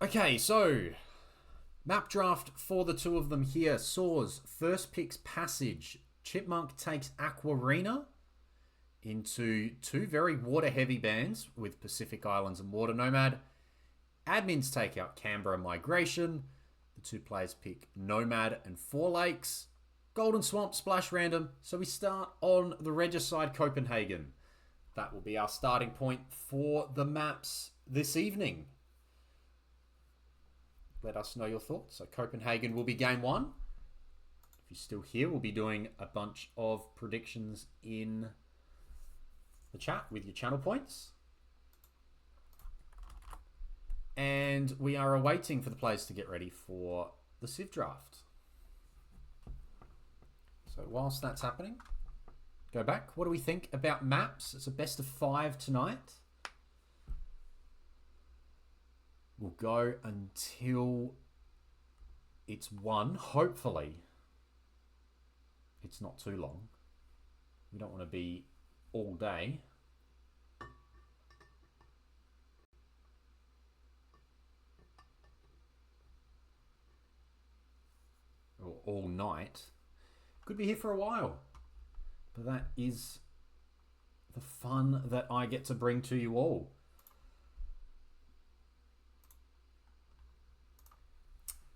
Okay, so map draft for the two of them here. Saws, first picks Passage. Chipmunk takes Aquarina into two very water-heavy bands with Pacific Islands and Water Nomad. Admins take out Canberra Migration. The two players pick Nomad and Four Lakes. Golden Swamp, Splash Random. So we start on the Regicide Copenhagen. That will be our starting point for the maps this evening. Let us know your thoughts. So Copenhagen will be game one. If you're still here, we'll be doing a bunch of predictions in the chat with your channel points. And we are awaiting for the players to get ready for the Civ draft. So whilst that's happening, go back. What do we think about maps? It's a best of 5 tonight. We'll go until it's 1. Hopefully, it's not too long. We don't want to be all day. Or all night. Could be here for a while. But that is the fun that I get to bring to you all.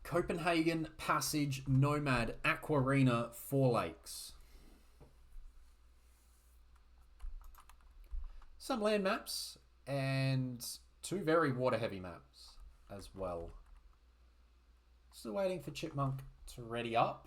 Copenhagen, Passage, Nomad, Aquarina, Four Lakes. Some land maps and two very water-heavy maps as well. Still waiting for Chipmunk to ready up.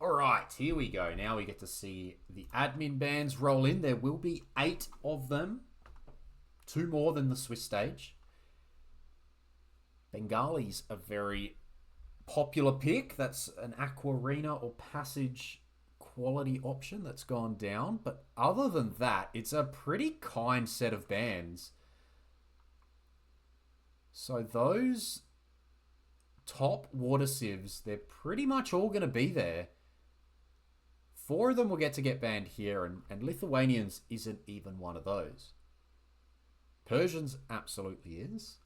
Alright, here we go. Now we get to see the admin bands roll in. There will be 8 of them. 2 more than the Swiss stage. Bengali's a very popular pick. That's an Aquarina or Passage quality option that's gone down. But other than that, it's a pretty kind set of bands. So those top water civs, they're pretty much all going to be there. 4 of them will get banned here, and Lithuanians isn't even one of those. Persians absolutely is.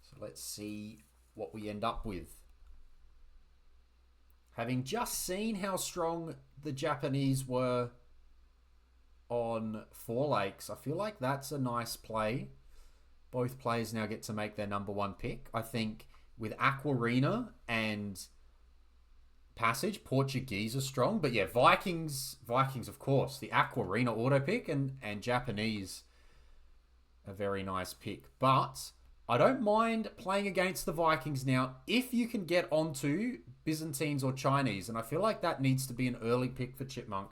So let's see what we end up with. Having just seen how strong the Japanese were on Four Lakes, I feel like that's a nice play. Both players now get to make their number 1 pick. I think with Aquarina and Passage, Portuguese are strong. But yeah, Vikings of course. The Aquarina auto pick and Japanese, a very nice pick. But I don't mind playing against the Vikings now if you can get onto Byzantines or Chinese. And I feel like that needs to be an early pick for Chipmunk.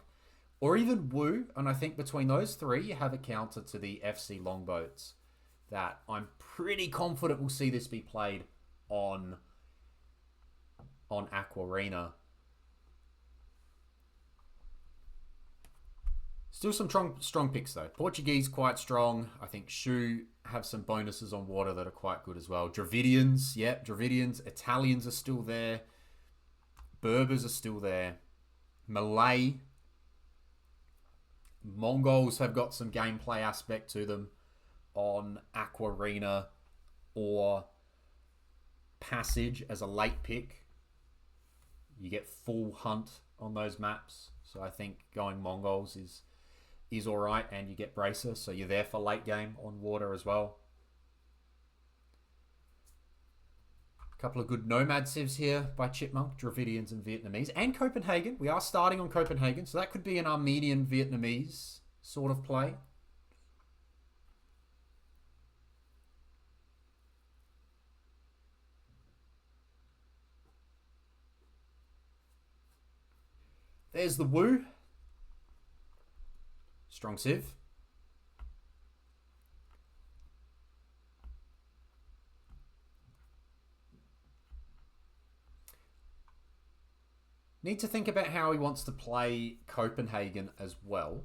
Or even Wu. And I think between those 3, you have a counter to the FC Longboats that I'm pretty confident we'll see this be played on Aquarina. Still some strong picks though. Portuguese quite strong. I think Shu have some bonuses on water that are quite good as well. Dravidians, yep, Dravidians. Italians are still there. Berbers are still there. Malay. Mongols have got some gameplay aspect to them on Aquarina or Passage as a late pick. You get full hunt on those maps. So I think going Mongols is alright, and you get Bracer, so you're there for late game on water as well. A couple of good Nomad civs here by Chipmunk, Dravidians and Vietnamese. And Copenhagen. We are starting on Copenhagen, so that could be an Armenian Vietnamese sort of play. There's the Wu. Strong civ. Need to think about how he wants to play Copenhagen as well.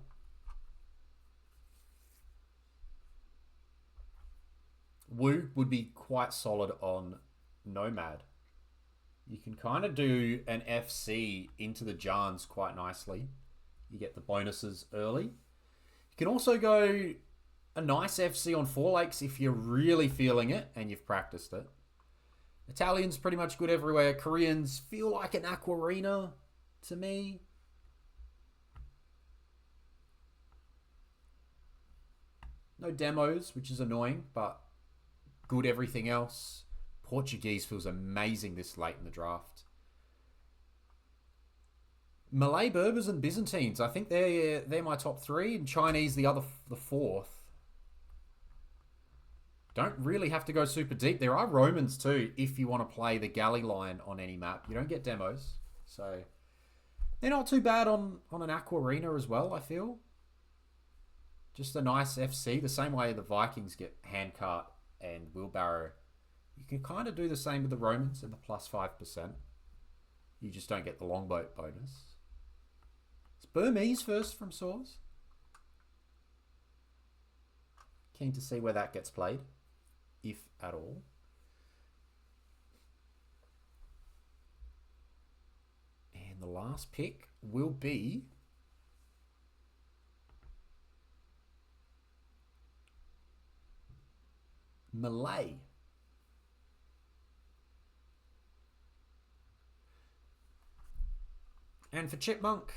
Wu would be quite solid on Nomad. You can kind of do an FC into the Jans quite nicely. You get the bonuses early. You can also go a nice FC on Four Lakes if you're really feeling it and you've practiced it. Italians pretty much good everywhere. Koreans feel like an Aquarina to me. No demos, which is annoying, but good everything else. Portuguese feels amazing this late in the draft. Malay, Berbers, and Byzantines. I think they're my top three, and Chinese the fourth. Don't really have to go super deep. There are Romans too, if you want to play the galley line on any map. You don't get demos, so they're not too bad on an Aquarina as well, I feel. Just a nice FC, the same way the Vikings get handcart and wheelbarrow. You can kind of do the same with the Romans and the plus 5%. You just don't get the longboat bonus. It's Burmese first from Saws. Keen to see where that gets played, if at all. And the last pick will be Malay. And for Chipmunk,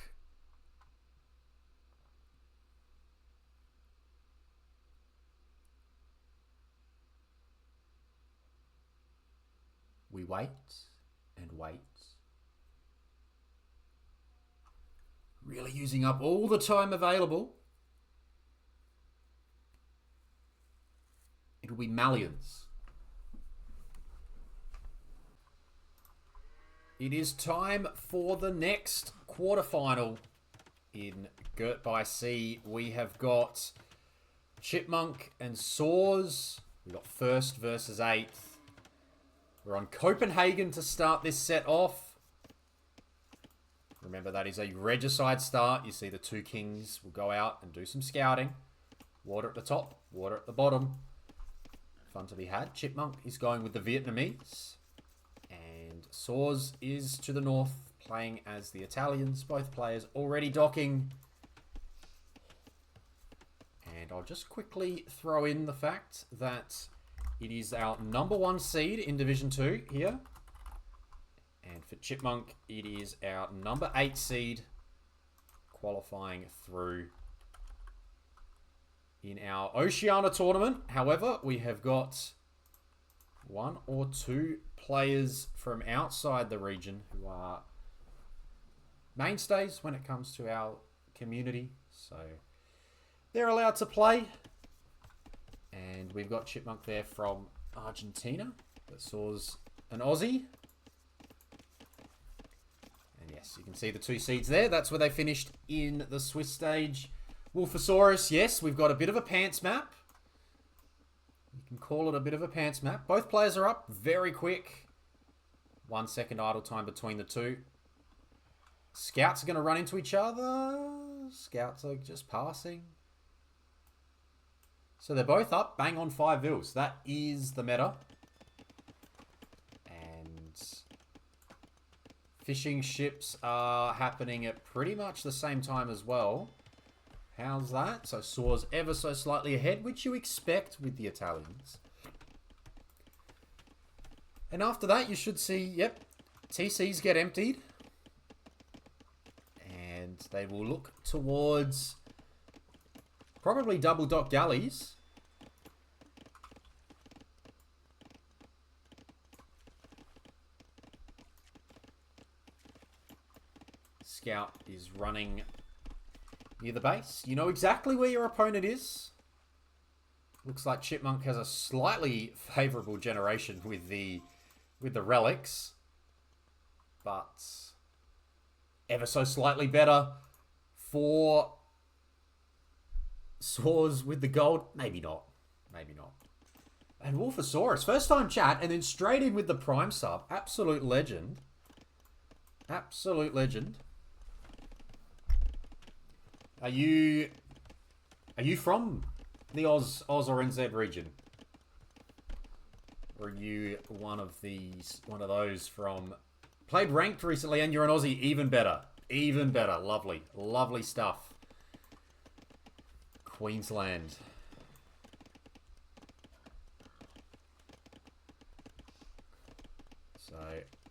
we wait and wait. Really using up all the time available. It'll be Malians. It is time for the next quarterfinal in Girt By Sea. We have got Chipmunk and Saws. We've got first versus eighth. We're on Copenhagen to start this set off. Remember, that is a regicide start. You see the two kings will go out and do some scouting. Water at the top, water at the bottom. Fun to be had. Chipmunk is going with the Vietnamese. And Saws is to the north, playing as the Italians. Both players already docking. And I'll just quickly throw in the fact that it is our number 1 seed in Division 2 here. And for Chipmunk, it is our number 8 seed qualifying through in our Oceania tournament. However, we have got 1 or 2 players from outside the region who are mainstays when it comes to our community. So they're allowed to play. And we've got Chipmunk there from Argentina that Saws an Aussie. And yes, you can see the 2 seeds there. That's where they finished in the Swiss stage. Wolfosaurus, yes, we've got a bit of a pants map. You can call it a bit of a pants map. Both players are up very quick. 1 second idle time between the two. Scouts are going to run into each other. Scouts are just passing. So they're both up, bang on 5 vils. That is the meta. And fishing ships are happening at pretty much the same time as well. How's that? So Saws ever so slightly ahead, which you expect with the Italians. And after that, you should see, yep, TCs get emptied. And they will look towards probably double dock galleys. Scout is running near the base. You know exactly where your opponent is. Looks like Chipmunk has a slightly favourable generation with the relics. But ever so slightly better for Saws with the gold. Maybe not. Maybe not. And Wolfosaurus, first time chat, and then straight in with the prime sub. Absolute legend. Absolute legend. Are you from the Oz or NZ region? Or are you one of those from played ranked recently and you're an Aussie? Even better. Even better. Lovely. Lovely stuff. Queensland. So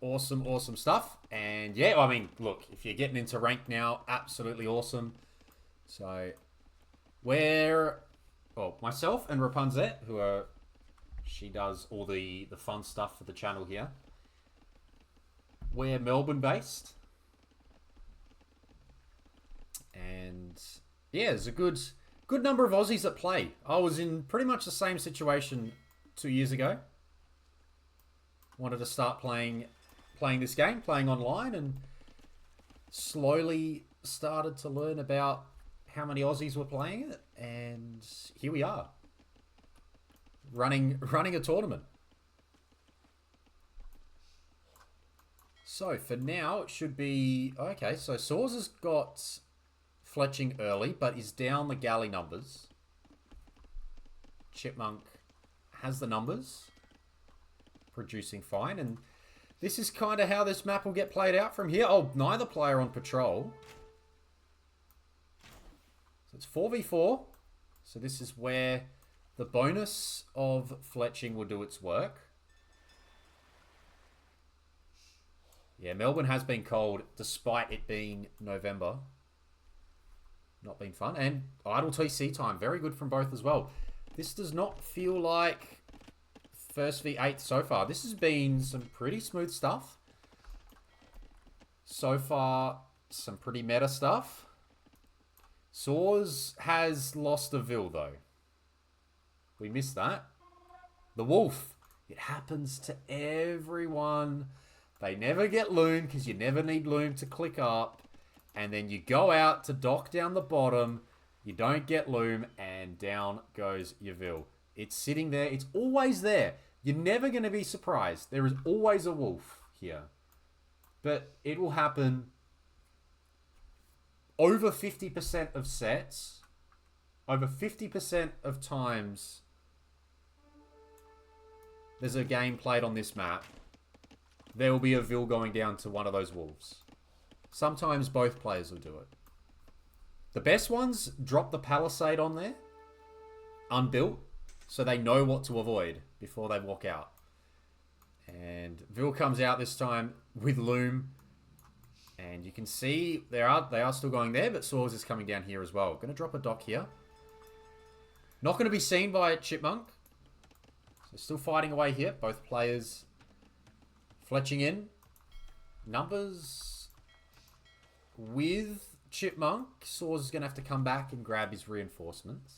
awesome, awesome stuff. And yeah, I mean, look, if you're getting into ranked now, absolutely awesome. So myself and Rapunzet, she does all the fun stuff for the channel here. We're Melbourne based. And yeah, there's a good number of Aussies that play. I was in pretty much the same situation 2 years ago. Wanted to start playing this game, playing online, and slowly started to learn about how many Aussies were playing it, and here we are. Running a tournament. So for now it should be okay, so Saws has got fletching early, but is down the galley numbers. Chipmunk has the numbers, producing fine, and this is kind of how this map will get played out from here. Oh, neither player on patrol. So it's 4v4. So this is where the bonus of fletching will do its work. Yeah, Melbourne has been cold despite it being November. Not been fun. And idle TC time. Very good from both as well. This does not feel like first v8 so far. This has been some pretty smooth stuff. So far, some pretty meta stuff. Saws has lost a Vil though. We missed that. The Wolf. It happens to everyone. They never get Loom because you never need Loom to click up. And then you go out to dock down the bottom. You don't get Loom and down goes your Vil. It's sitting there. It's always there. You're never going to be surprised. There is always a Wolf here. But it will happen over 50% of sets. Over 50% of times there's a game played on this map, there will be a Vil going down to one of those Wolves. Sometimes both players will do it. The best ones drop the Palisade on there, unbuilt, so they know what to avoid before they walk out. And Vil comes out this time with Loom. And you can see they are still going there, but Saws is coming down here as well. Going to drop a dock here. Not going to be seen by Chipmunk. So still fighting away here. Both players fletching in. Numbers with Chipmunk. Saws is going to have to come back and grab his reinforcements.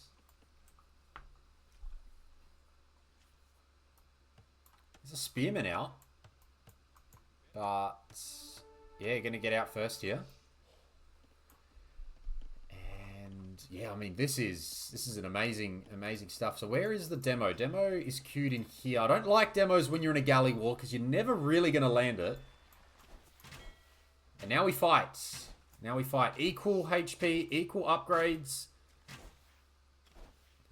There's a spearman out. But yeah, going to get out first here. And yeah, I mean, this is an amazing stuff. So where is the demo? Demo is queued in here. I don't like demos when you're in a galley war because you're never really going to land it. And now we fight. Now we fight. Equal HP, equal upgrades.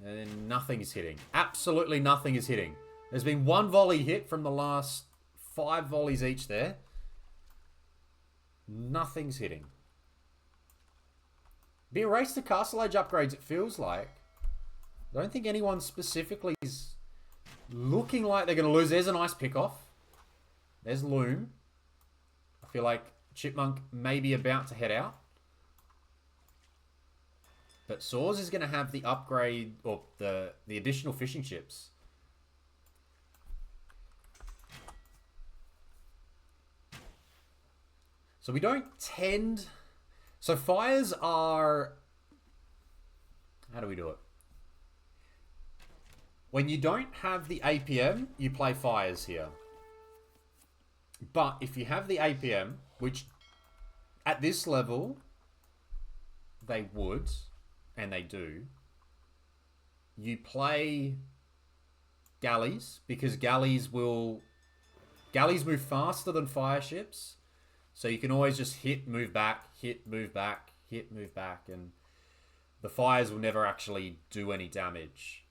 And nothing is hitting. Absolutely nothing is hitting. There's been one volley hit from the last 5 volleys each there. Nothing's hitting. Be a race to Castle Age upgrades, it feels like. I don't think anyone specifically is looking like they're going to lose. There's a nice pick-off. There's Loom. I feel like Chipmunk may be about to head out. But Saws is going to have the upgrade, or the additional fishing chips. So we don't tend... So fires are... How do we do it? When you don't have the APM, you play fires here. But if you have the APM, which at this level, they would, and they do, you play galleys, because galleys move faster than fire ships. So you can always just hit, move back, hit, move back, hit, move back, and the fires will never actually do any damage.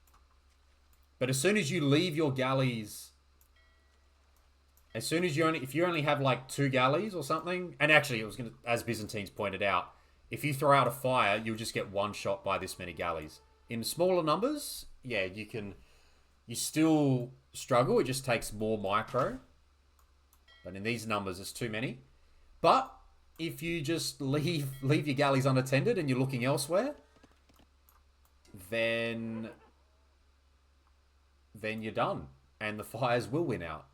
But as soon as you leave your galleys, as soon as if you only have like 2 galleys or something, and actually it was gonna, as Byzantines pointed out, if you throw out a fire, you'll just get one shot by this many galleys. In smaller numbers, yeah, you still struggle. It just takes more micro. But in these numbers, it's too many. But if you just leave your galleys unattended and you're looking elsewhere, then you're done. And the fires will win out.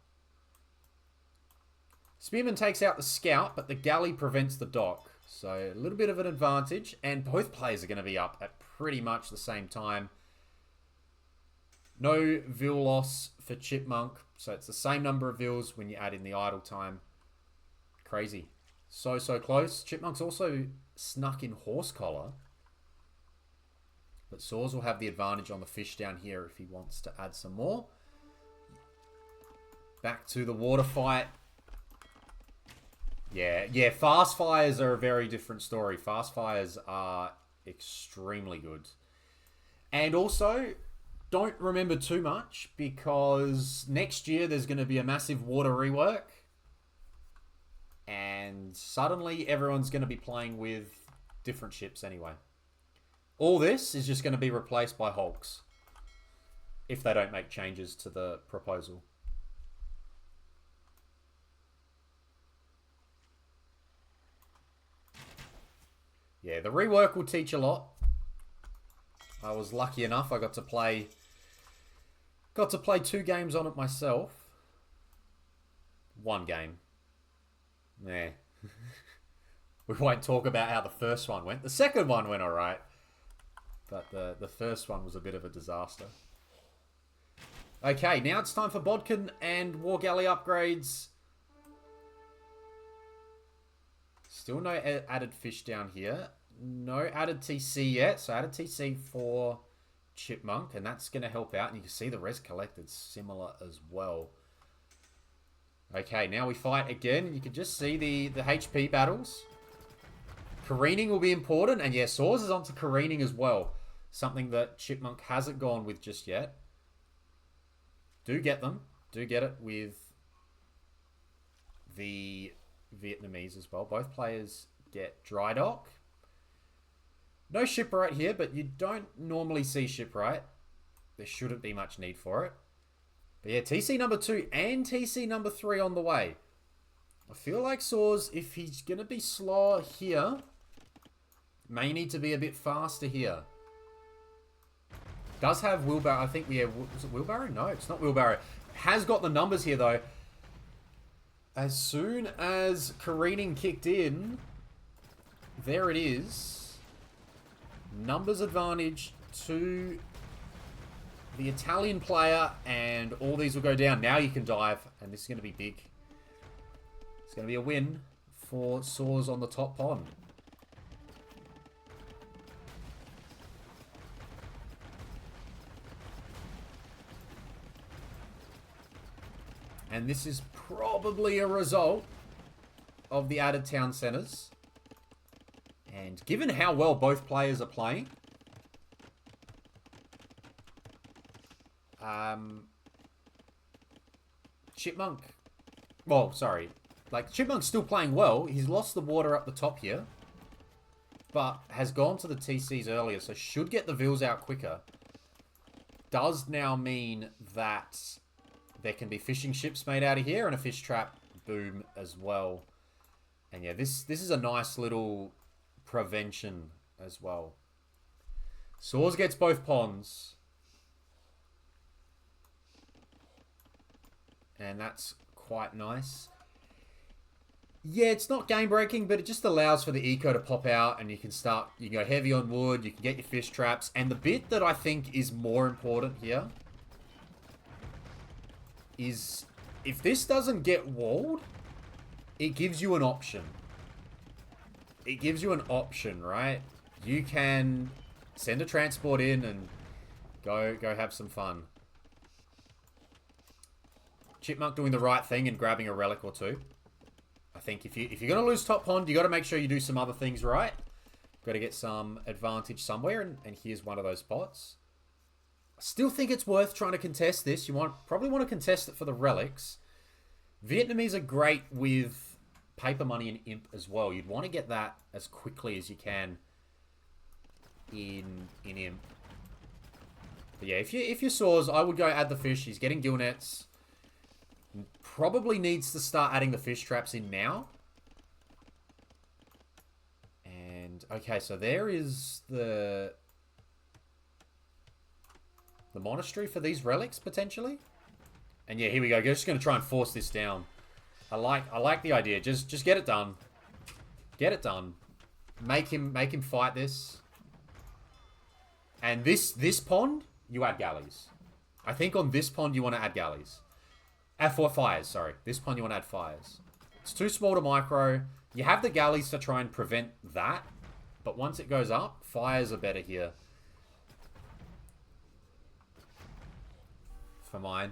Spearman takes out the scout, but the galley prevents the dock. So a little bit of an advantage. And both players are going to be up at pretty much the same time. No Vil loss for Chipmunk. So it's the same number of Vils when you add in the idle time. Crazy. So close. Chipmunk's also snuck in Horse Collar. But Saws will have the advantage on the fish down here if he wants to add some more. Back to the water fight. Yeah, fast fires are a very different story. Fast fires are extremely good. And also, don't remember too much because next year there's going to be a massive water rework. And suddenly everyone's going to be playing with different ships anyway. All this is just going to be replaced by hulks if they don't make changes to the proposal. Yeah, the rework will teach a lot. I was lucky enough. I got to play 2 games on it myself. 1 game. Nah. We won't talk about how the first one went. The second one went alright. But the first one was a bit of a disaster. Okay, now it's time for Bodkin and War Galley upgrades. Still no added fish down here. No added TC yet. So added TC for Chipmunk. And that's going to help out. And you can see the res collected similar as well. Okay, now we fight again. And you can just see the HP battles. Careening will be important. And yeah, Saws is onto careening as well. Something that Chipmunk hasn't gone with just yet. Do get them. Do get it with the Vietnamese as well. Both players get dry dock. No shipwright here, but you don't normally see shipwright. There shouldn't be much need for it. But yeah, TC number 2 and TC number 3 on the way. I feel like Saws, if he's going to be slower here, may need to be a bit faster here. Does have wheelbarrow. I think, yeah, was it wheelbarrow? No, it's not wheelbarrow. Has got the numbers here, though. As soon as careening kicked in, there it is. Numbers advantage to the Italian player, and all these will go down. Now you can dive, and this is going to be big. It's going to be a win for Saws on the top pond. And this is probably a result of the added town centers. And given how well both players are playing, Chipmunk, well, sorry, like Chipmunk's still playing well. He's lost the water up the top here, but has gone to the TCs earlier, so should get the Vils out quicker. Does now mean that there can be fishing ships made out of here and a fish trap boom as well. And yeah, this is a nice little prevention as well. Saws gets both ponds. And that's quite nice. Yeah, it's not game breaking, but it just allows for the eco to pop out and you can go heavy on wood, you can get your fish traps. And the bit that I think is more important here is if this doesn't get walled, it gives you an option. It gives you an option, right? You can send a transport in and go have some fun. Chipmunk doing the right thing and grabbing a relic or 2. I think if you're going to lose top pond, you got to make sure you do some other things right. Got to get some advantage somewhere, and here's one of those pots. I still think it's worth trying to contest this. You probably want to contest it for the relics. Vietnamese are great with paper money and imp as well. You'd want to get that as quickly as you can in imp. But yeah, if you're Saws, I would go add the fish. He's getting gill nets. Probably needs to start adding the fish traps in now. And okay, so there is the monastery for these relics potentially. And yeah, here we go. Just going to try and force this down. I like the idea. Just get it done. Get it done. Make him fight this. And this pond, you add galleys. I think on this pond you want to add galleys. For fires, sorry. This pond you want to add fires. It's too small to micro. You have the galleys to try and prevent that. But once it goes up, fires are better here. For mine.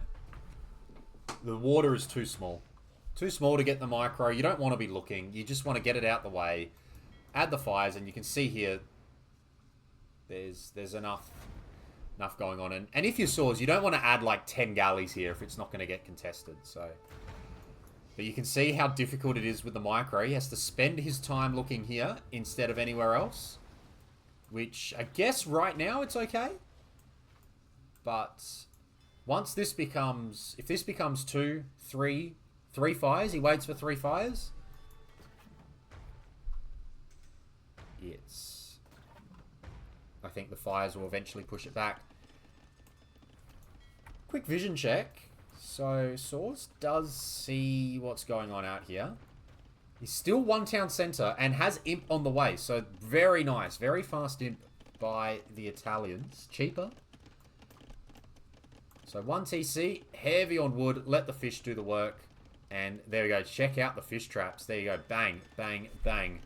The water is too small. Too small to get the micro. You don't want to be looking. You just want to get it out the way. Add the fires, and you can see here there's enough going on. And if you're Saws, you don't want to add like 10 galleys here if it's not going to get contested. So, but you can see how difficult it is with the micro. He has to spend his time looking here instead of anywhere else. Which I guess right now it's okay. But once this becomes, if this becomes three fires, he waits for 3 fires. I think the fires will eventually push it back. Quick vision check. So Saws does see what's going on out here. He's still one town center and has imp on the way. So very nice. Very fast imp by the Italians. Cheaper. So 1 TC. Heavy on wood. Let the fish do the work. And there we go. Check out the fish traps. There you go. Bang, bang, bang.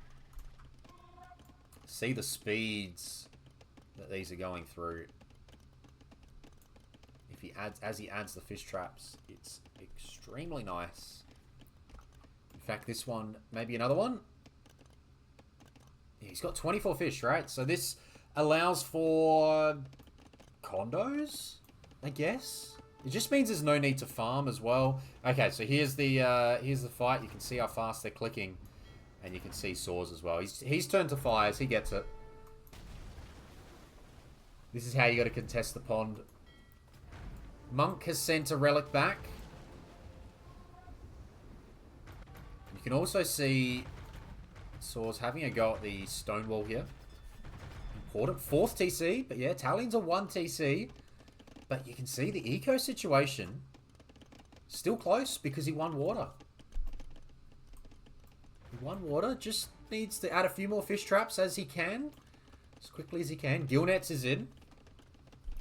See the speeds that these are going through. As he adds the fish traps, it's extremely nice. In fact, this one, maybe another one. Yeah, he's got 24 fish, right? So this allows for condos, I guess. It just means there's no need to farm as well. Okay, so here's the fight. You can see how fast they're clicking, and you can see Saws as well. He's turned to fires. He gets it. This is how you got to contest the pond. Monk has sent a relic back. You can also see Saws having a go at the stone wall here. Important. 4th TC, but yeah, Italians are 1 TC. But you can see the eco situation still close because he won water. He won water. Just needs to add a few more fish traps as he can. As quickly as he can. Gill nets is in.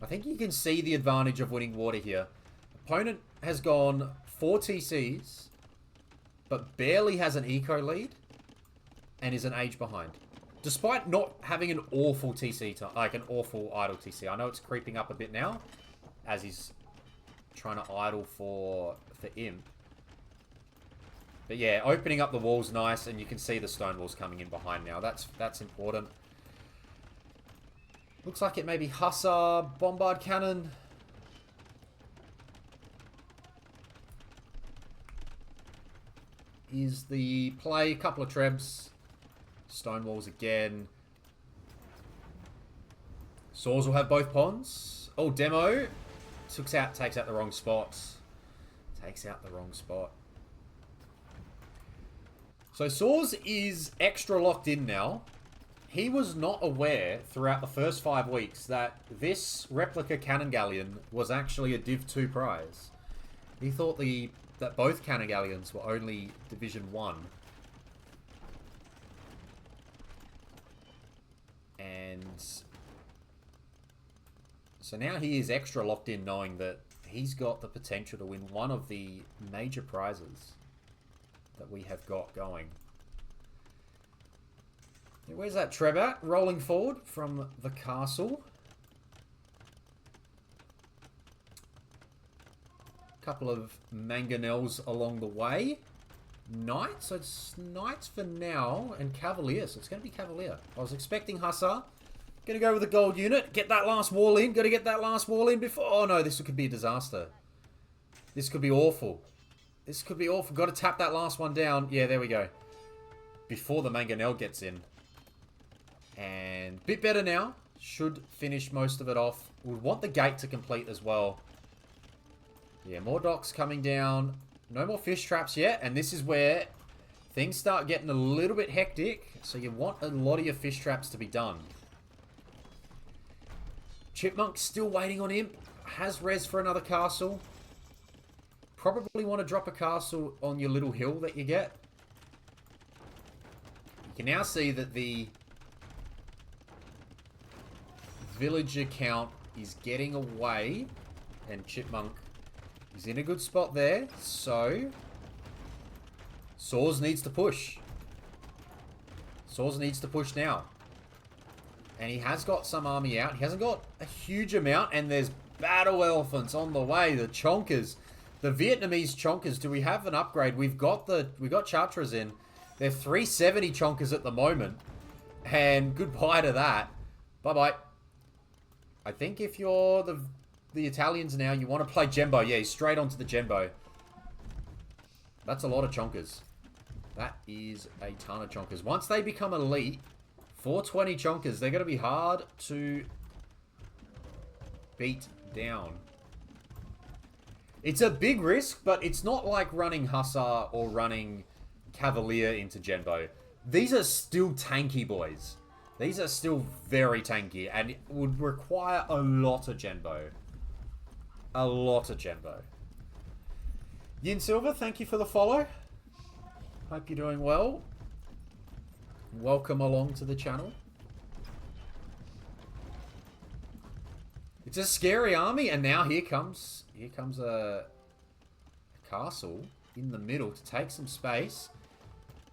I think you can see the advantage of winning water here. Opponent has gone 4 TCs, but barely has an eco lead and is an age behind. Despite not having an awful TC, like an awful idle TC. I know it's creeping up a bit now as he's trying to idle for imp. But yeah, opening up the wall's nice, and you can see the stone walls coming in behind now. That's important. Looks like it may be Hussar, Bombard Cannon. Is the play. Couple of trebs. Stone walls again. Saws will have both ponds. Oh, demo. Takes out the wrong spot. Takes out the wrong spot. So Saws is extra locked in now. He was not aware throughout the first 5 weeks that this replica cannon galleon was actually a Div 2 prize. He thought that both cannon galleons were only Division 1. And so now he is extra locked in, knowing that he's got the potential to win one of the major prizes that we have got going. Where's that Treb at? Rolling forward from the castle. Couple of mangonels along the way. Knight. So it's Knights for now. And Cavalier. So it's going to be Cavalier. I was expecting Hussar. Going to go with a gold unit. Get that last wall in. Got to get that last wall in before... Oh no, this could be a disaster. This could be awful. This could be awful. Got to tap that last one down. Yeah, there we go. Before the Mangonel gets in. And bit better now. Should finish most of it off. Would want the gate to complete as well. Yeah, more docks coming down. No more fish traps yet. And this is where things start getting a little bit hectic. So you want a lot of your fish traps to be done. Chipmunk still waiting on Imp. Has res for another castle. Probably want to drop a castle on your little hill that you get. You can now see that the villager count is getting away. And Chipmunk is in a good spot there. So Saws needs to push. Saws needs to push now. And he has got some army out. He hasn't got a huge amount. And there's battle elephants on the way. The chonkers. The Vietnamese chonkers. Do we have an upgrade? We got Chartres in. They're 370 chonkers at the moment. And goodbye to that. Bye-bye. I think if you're the Italians now, you want to play Jembo. Yeah, he's straight onto the Jembo. That's a lot of chonkers. That is a ton of chonkers. Once they become elite... 420 chonkers. They're going to be hard to beat down. It's a big risk, but it's not like running Hussar or running Cavalier into Genbo. These are still tanky boys. These are still very tanky and it would require a lot of Genbo. A lot of Genbo. Yin Silver, thank you for the follow. Hope you're doing well. Welcome along to the channel. It's a scary army, and now here comes a castle in the middle to take some space.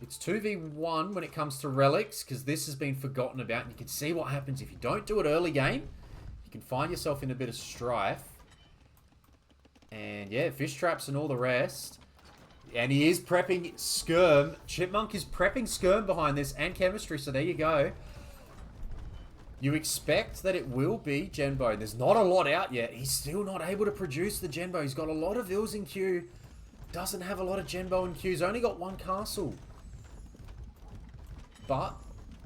It's 2v1 when it comes to relics, because this has been forgotten about, and you can see what happens if you don't do it early game. You can find yourself in a bit of strife. And yeah, fish traps and all the rest. And he is prepping Skirm. Chipmunk is prepping Skirm behind this and Chemistry, so there you go. You expect that it will be Genbo. There's not a lot out yet. He's still not able to produce the Genbo. He's got a lot of Ills in queue. Doesn't have a lot of Genbo in queue. He's only got one castle. But,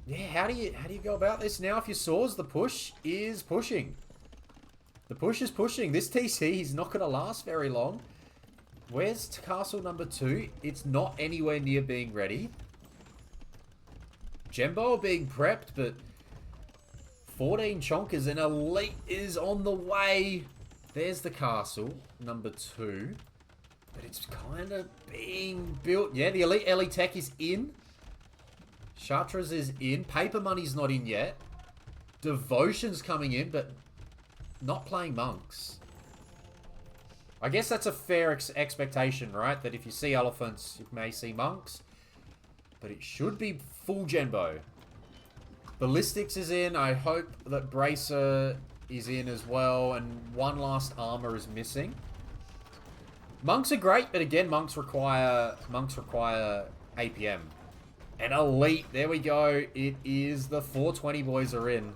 yeah, how do you go about this now? If your Saws, the push is pushing. The push is pushing. This TC is not going to last very long. Where's castle number 2? It's not anywhere near being ready. Genbo are being prepped, but 14 chonkers and elite is on the way. There's the castle number 2. But it's kind of being built. Yeah, the elite tech is in. Chartres is in. Paper money's not in yet. Devotion's coming in, but not playing monks. I guess that's a fair expectation, right? That if you see elephants, you may see monks. But it should be full Genbo. Ballistics is in. I hope that Bracer is in as well. And one last armor is missing. Monks are great, but again, monks require APM. And elite, there we go. It is the 420 boys are in.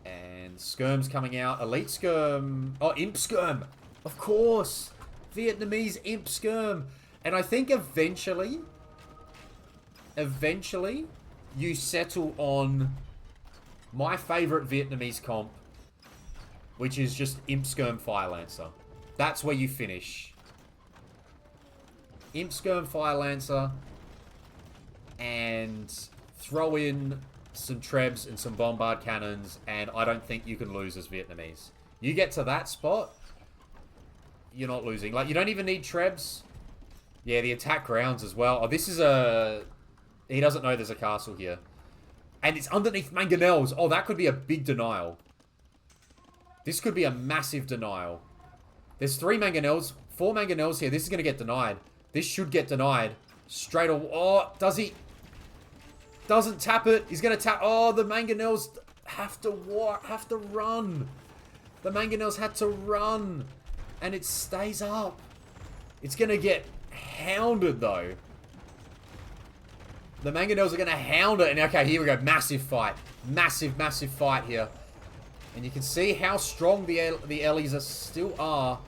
And Skirm's coming out. Elite Skirm. Oh, Imp Skirm. Of course. Vietnamese Imp Skirm. And I think eventually, you settle on my favorite Vietnamese comp, which is just Imp Skirm Fire Lancer. That's where you finish. Imp Skirm Fire Lancer. And throw in some Trebs and some Bombard Cannons, and I don't think you can lose as Vietnamese. You get to that spot, you're not losing. Like, you don't even need Trebs. Yeah, the attack grounds as well. Oh, this is a... He doesn't know there's a castle here. And it's underneath Mangonels. Oh, that could be a big denial. This could be a massive denial. There's 3 Mangonels, 4 Mangonels here. This is going to get denied. This should get denied. Straight away. Oh, does he... Doesn't tap it. He's going to tap... Oh, the Mangonels have to run. The Mangonels had to run. And it stays up. It's going to get hounded, though. The mangonels are going to hound it. And okay, here we go. Massive fight. Massive, massive fight here. And you can see how strong the Ellies still are.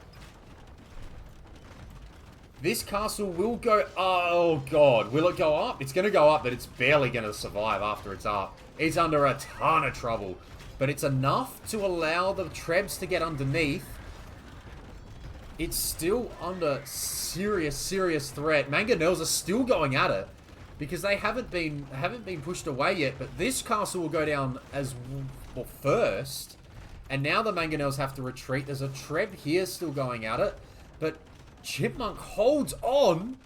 This castle will go... Oh, God. Will it go up? It's going to go up, but it's barely going to survive after it's up. It's under a ton of trouble. But it's enough to allow the Trebs to get underneath. It's still under serious, serious threat. Mangonels are still going at it. Because they haven't been pushed away yet. But this castle will go down as well first. And now the Mangonels have to retreat. There's a Treb here still going at it. But Chipmunk holds on.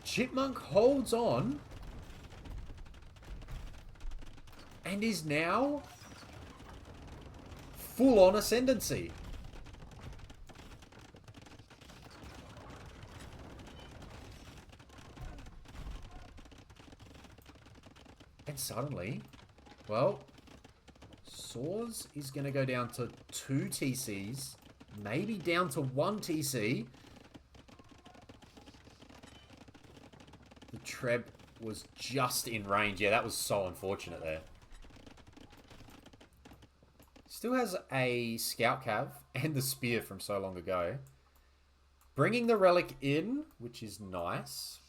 Chipmunk holds on. And is now full on ascendancy. And suddenly, well, Saws is going to go down to 2 TCs, maybe down to 1 TC. The Treb was just in range. Yeah, that was so unfortunate there. Still has a Scout Cav and the Spear from so long ago. Bringing the Relic in, which is nice.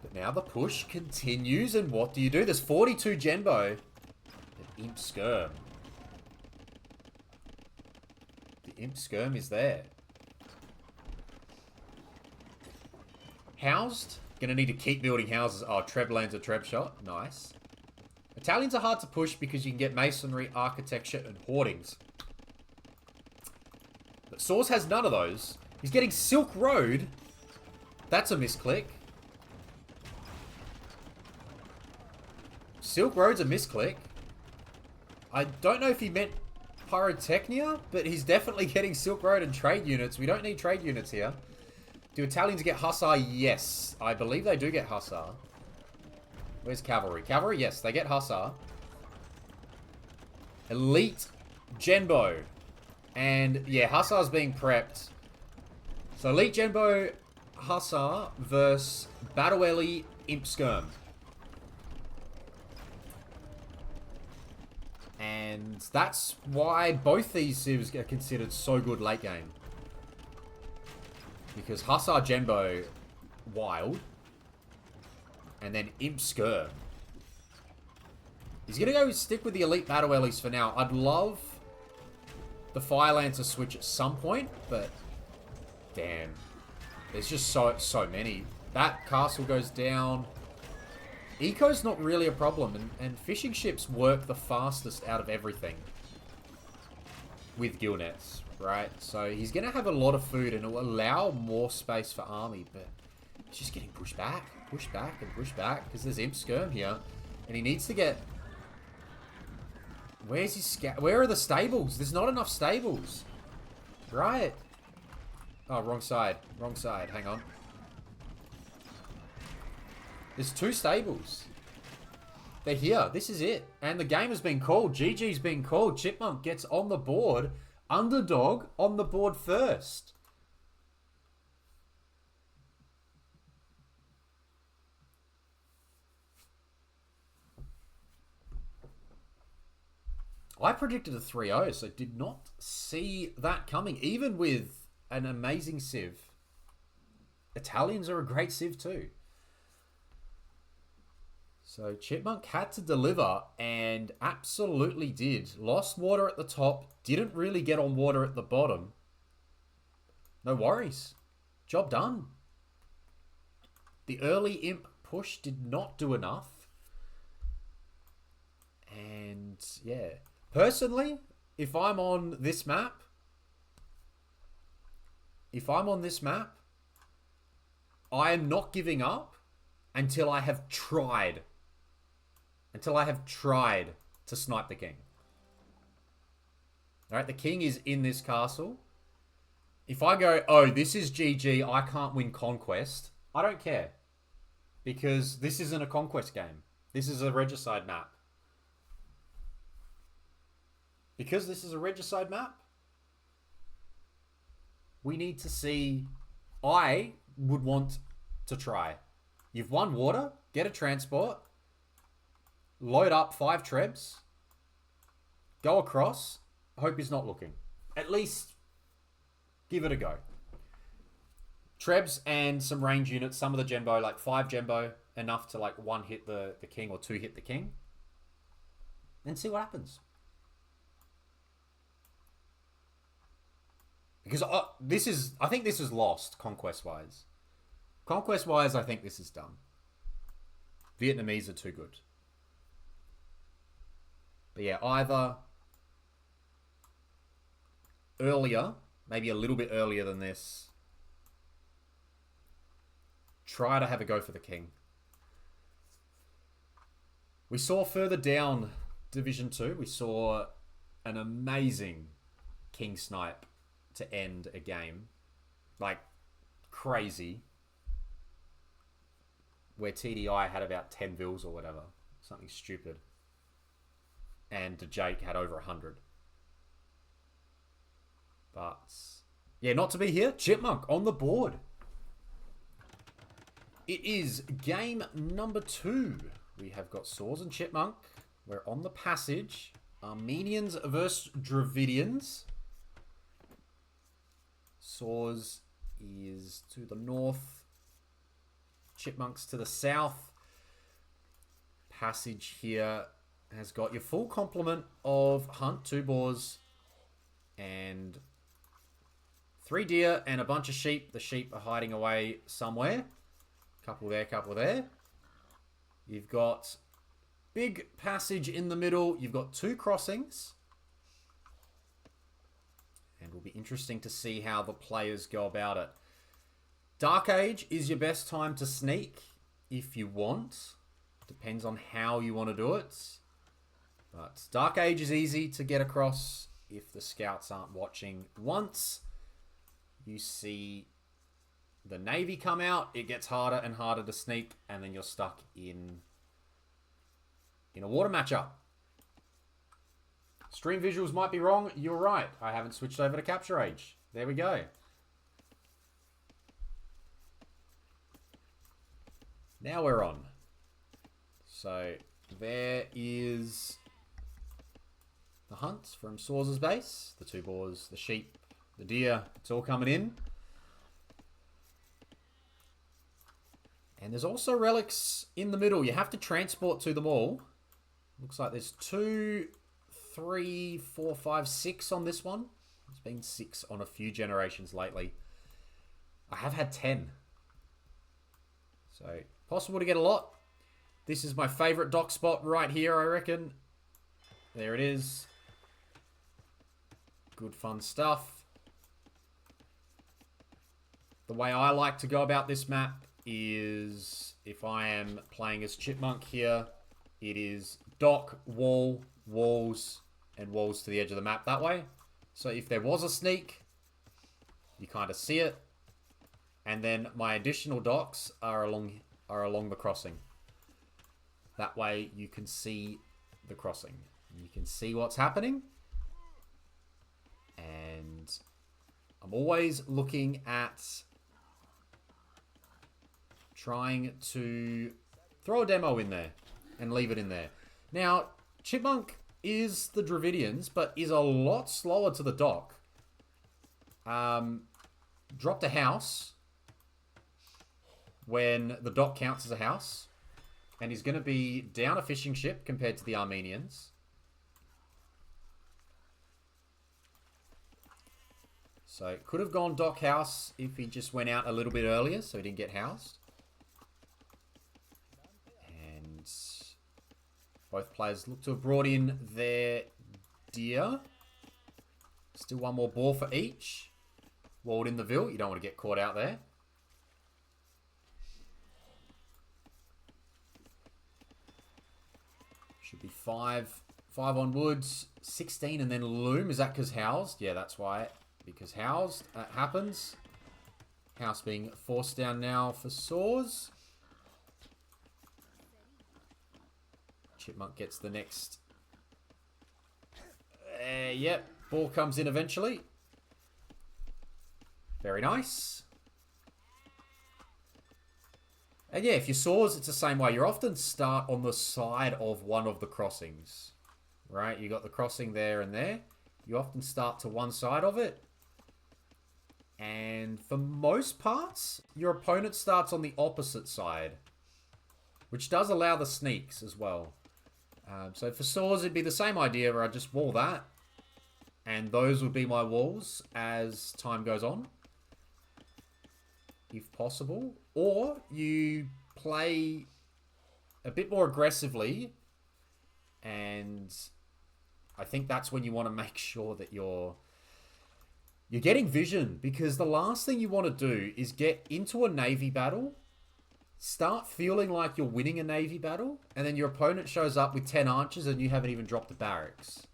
But now the push continues, and what do you do? There's 42 Genbo. The Imp Skirm. The Imp Skirm is there. Housed. Gonna need to keep building houses. Oh, Treb lands a Treb shot. Nice. Italians are hard to push because you can get masonry, architecture, and hoardings. But Saws has none of those. He's getting Silk Road. That's a misclick. Silk Road's a misclick. I don't know if he meant Pyrotechnia, but he's definitely getting Silk Road and trade units. We don't need trade units here. Do Italians get Hussar? Yes. I believe they do get Hussar. Where's Cavalry? Cavalry, yes, they get Hussar. Elite Genbo. And, yeah, Hussar's being prepped. So, Elite Genbo Hussar versus Battle Ellie Imp Skirm. And that's why both these civs are considered so good late game. Because Hussar Genbo, wild. And then Imp Skirm. He's going to go stick with the Elite Battle Ellies for now. I'd love the Fire Lancer switch at some point, but damn. There's just so many. That castle goes down. Eco's not really a problem, and fishing ships work the fastest out of everything with gill nets, right? So he's going to have a lot of food, and it will allow more space for army, but it's just getting pushed back, and pushed back, because there's Imp Skirm here, and he needs to get... Where's his Where are the stables? There's not enough stables, right? Oh, wrong side, hang on. There's 2 stables. They're here. This is it. And the game has been called. GG's been called. Chipmunk gets on the board. Underdog on the board first. I predicted a 3-0, so did not see that coming. Even with an amazing civ. Italians are a great civ too. So Chipmunk had to deliver and absolutely did. Lost water at the top. Didn't really get on water at the bottom. No worries. Job done. The early Imp push did not do enough. And yeah. Personally, if I'm on this map, I am not giving up until I have tried. Until I have tried to snipe the king. Alright, the king is in this castle. If I go, oh, this is GG, I can't win Conquest, I don't care. Because this isn't a Conquest game. This is a Regicide map. Because this is a Regicide map, We need to see... I would want to try. You've won water. Get a transport. Load up 5 trebs. Go across. Hope he's not looking. At least give it a go. Trebs and some range units. Some of the Gembo, like 5 Gembo. Enough to like 1 hit the king or 2 hit the king. And see what happens. Because I think this is lost, conquest-wise. Conquest-wise, I think this is done. Vietnamese are too good. But yeah, either earlier, maybe a little bit earlier than this, try to have a go for the king. We saw further down Division 2, we saw an amazing king snipe to end a game. Like, crazy. Where TDI had about 10 vills or whatever. Something stupid. And Jake had over 100. But, yeah, not to be here. Chipmunk on the board. It is game number 2. We have got Saws and Chipmunk. We're on the passage. Armenians versus Dravidians. Saws is to the north. Chipmunks to the south. Passage here has got your full complement of hunt, 2 boars, and 3 deer, and a bunch of sheep. The sheep are hiding away somewhere. Couple there, couple there. You've got big passage in the middle. You've got 2 crossings. And it will be interesting to see how the players go about it. Dark Age is your best time to sneak if you want. Depends on how you want to do it. But Dark Age is easy to get across if the scouts aren't watching. Once you see the Navy come out, it gets harder and harder to sneak, and then you're stuck in a water matchup. Stream visuals might be wrong. You're right. I haven't switched over to Capture Age. There we go. Now we're on. So there is the hunt from Saws' base. The 2 boars, the sheep, the deer. It's all coming in. And there's also relics in the middle. You have to transport to them all. Looks like there's 2... 3, 4, 5, 6 on this one. It's been 6 on a few generations lately. I have had 10. So, possible to get a lot. This is my favorite dock spot right here, I reckon. There it is. Good fun stuff. The way I like to go about this map is, if I am playing as Chipmunk here, it is dock, wall, walls, and walls to the edge of the map that way. So if there was a sneak, you kind of see it. And then my additional docks are along the crossing. That way you can see the crossing. You can see what's happening. And I'm always looking at trying to throw a demo in there and leave it in there. Now, Chipmunk is the Dravidians, but is a lot slower to the dock. Dropped a house when the dock counts as a house. And he's going to be down a fishing ship compared to the Armenians. So, could have gone dock house if he just went out a little bit earlier so he didn't get housed. And both players look to have brought in their deer. Still 1 more boar for each. Walled in the Ville. You don't want to get caught out there. Should be 5 on woods, 16 and then loom. Is that because housed? Yeah, that's why. Because housed. That happens. House being forced down now for Saws. Chipmunk gets the next. Yep. Ball comes in eventually. Very nice. And yeah, if you Saws, it's the same way. You often start on the side of one of the crossings. Right? You got the crossing there and there. You often start to one side of it. And for most parts, your opponent starts on the opposite side. Which does allow the sneaks as well. So for Saws, it'd be the same idea where I just wall that. And those would be my walls as time goes on. If possible. Or you play a bit more aggressively. And I think that's when you want to make sure that you're getting vision. Because the last thing you want to do is get into a Navy battle. Start feeling like you're winning a Navy battle. And then your opponent shows up with 10 archers and you haven't even dropped the barracks.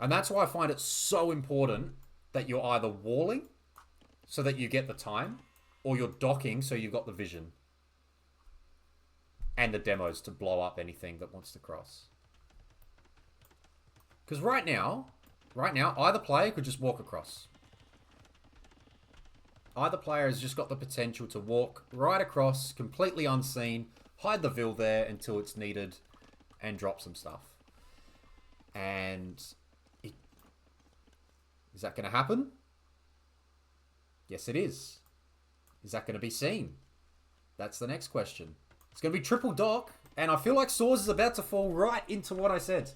And that's why I find it so important that you're either walling so that you get the time, or you're docking so you've got the vision. And the demos to blow up anything that wants to cross. Because right now, either player could just walk across. Either player has just got the potential to walk right across, completely unseen, hide the Vil there until it's needed, and drop some stuff. And is that going to happen? Yes, it is. Is that going to be seen? That's the next question. It's going to be triple dock, and I feel like Saws is about to fall right into what I said.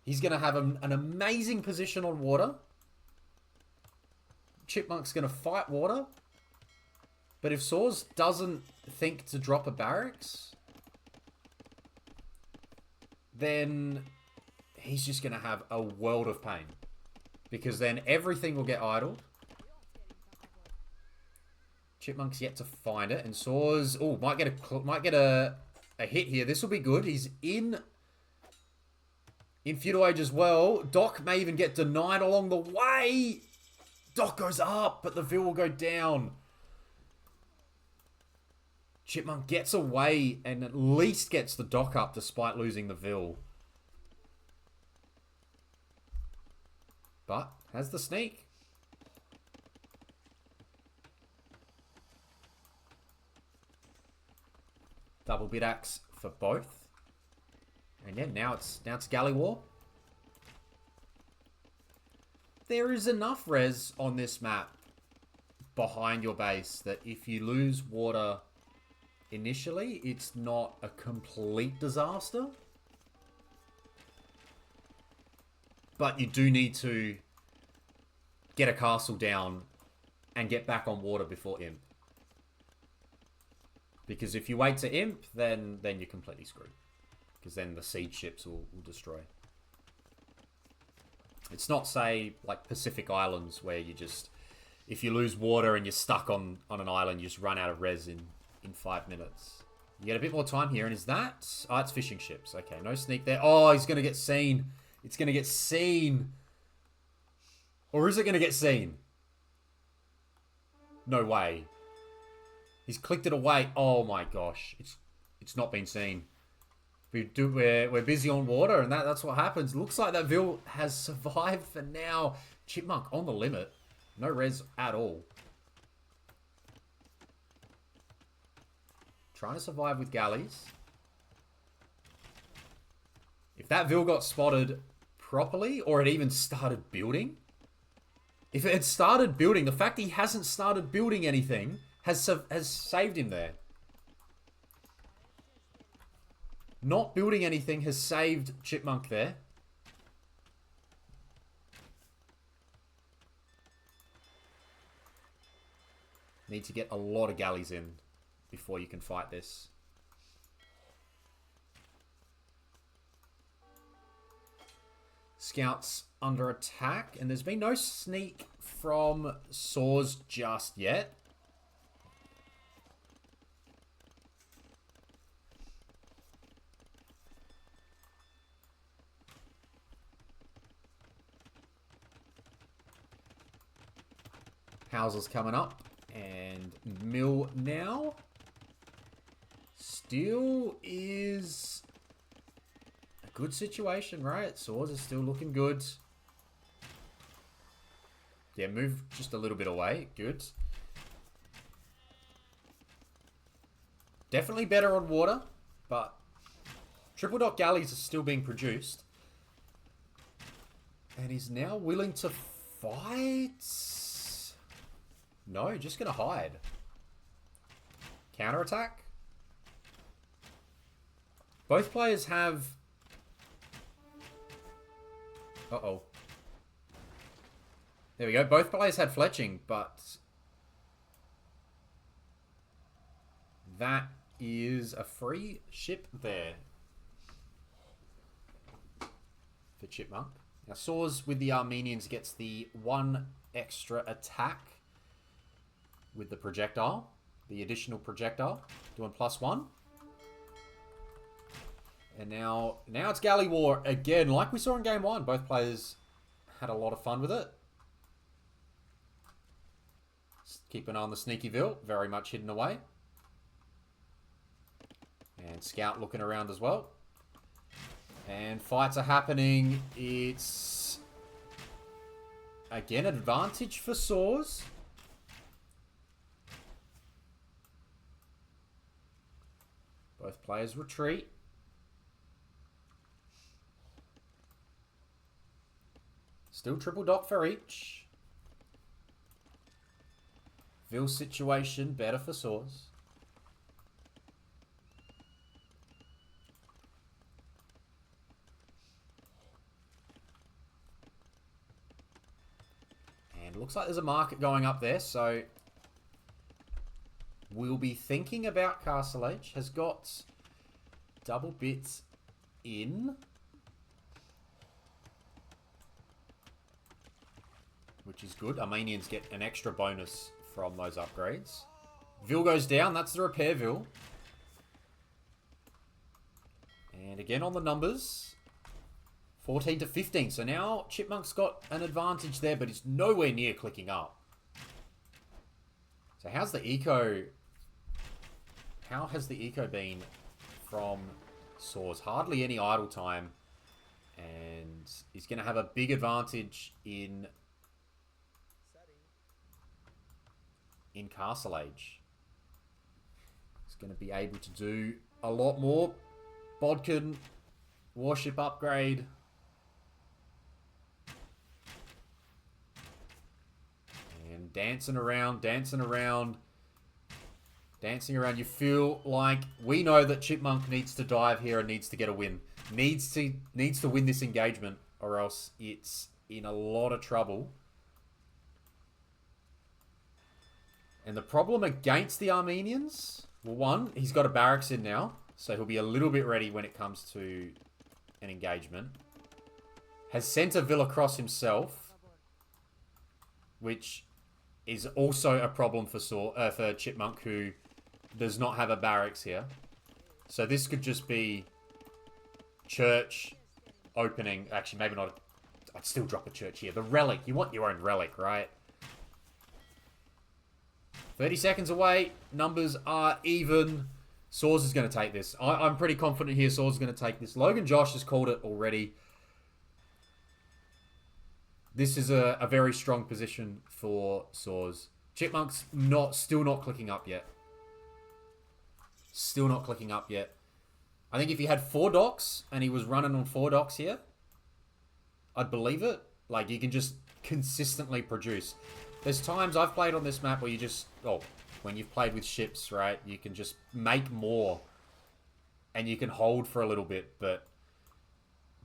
He's going to have an amazing position on water. Chipmunk's going to fight water. But if Saws doesn't think to drop a barracks, then he's just going to have a world of pain. Because then everything will get idled. Chipmunk's yet to find it. And Saws, oh, might get a hit here. This will be good. He's in Feudal Age as well. Dock may even get denied along the way. Dock goes up, but the Vil will go down. Chipmunk gets away and at least gets the dock up despite losing the Vil. But has the sneak. Double bit axe for both. And yeah, now it's galley war. There is enough res on this map behind your base that if you lose water initially, it's not a complete disaster. But you do need to get a castle down and get back on water before Imp. Because if you wait to Imp, then you're completely screwed. Because then the siege ships will destroy. It's not, say, like Pacific Islands where you just... If you lose water and you're stuck on an island, you just run out of res in 5 minutes. You get a bit more time here. And is that... Oh, it's fishing ships. Okay, no sneak there. Oh, he's going to get seen. It's going to get seen. Or is it going to get seen? No way. He's clicked it away. Oh my gosh. It's not been seen. We're busy on water, and that's what happens. Looks like that Vil has survived for now. Chipmunk on the limit. No res at all. Trying to survive with galleys. If that Vil got spotted properly, or it even started building. If it had started building, the fact he hasn't started building anything has saved him there. Not building anything has saved Chipmunk there. Need to get a lot of galleys in before you can fight this. Scouts under attack. And there's been no sneak from Saws just yet. Houses coming up. And mill now. Still is a good situation, right? Saws is still looking good. Yeah, move just a little bit away. Good. Definitely better on water, but triple dot galleys are still being produced. And he's now willing to fight. No, just going to hide. Counterattack. Both players have... Uh-oh. There we go. Both players had fletching, but... that is a free ship there. For Chipmunk. Now, Saws with the Armenians gets the 1 extra attack with the projectile. The additional projectile. Doing +1. And now it's Galley War again. Like we saw in Game 1. Both players had a lot of fun with it. Keep an eye on the Sneakyville. Very much hidden away. And Scout looking around as well. And fights are happening. It's... again, advantage for Saws. Both players retreat. Still triple dot for each. Ville situation better for Saws. And looks like there's a market going up there, so we'll be thinking about Castle Age. Has got double bits in. Which is good. Armenians get an extra bonus from those upgrades. Ville goes down. That's the repair Ville. And again on the numbers. 14 to 15. So now Chipmunk's got an advantage there, but he's nowhere near clicking up. So how's the eco... how has the eco been from Saws? Hardly any idle time. And he's going to have a big advantage in Castle Age. He's going to be able to do a lot more. Bodkin, warship upgrade. And dancing around, dancing around. Dancing around. You feel like we know that Chipmunk needs to dive here and needs to get a win. Needs to win this engagement or else it's in a lot of trouble. And the problem against the Armenians, well, one, he's got a barracks in now, so he'll be a little bit ready when it comes to an engagement. Has sent a Ville across himself, which is also a problem for Chipmunk, who does not have a barracks here. So this could just be church opening. Actually, maybe not. I'd still drop a church here. The relic. You want your own relic, right? 30 seconds away. Numbers are even. Saws is going to take this. I'm pretty confident here Saws is going to take this. Logan Josh has called it already. This is a very strong position for Saws. Chipmunk's still not clicking up yet. Still not clicking up yet. I think if he had 4 docks and he was running on 4 docks here, I'd believe it. Like, you can just consistently produce. There's times I've played on this map where you just... oh, when you've played with ships, right? You can just make more. And you can hold for a little bit. But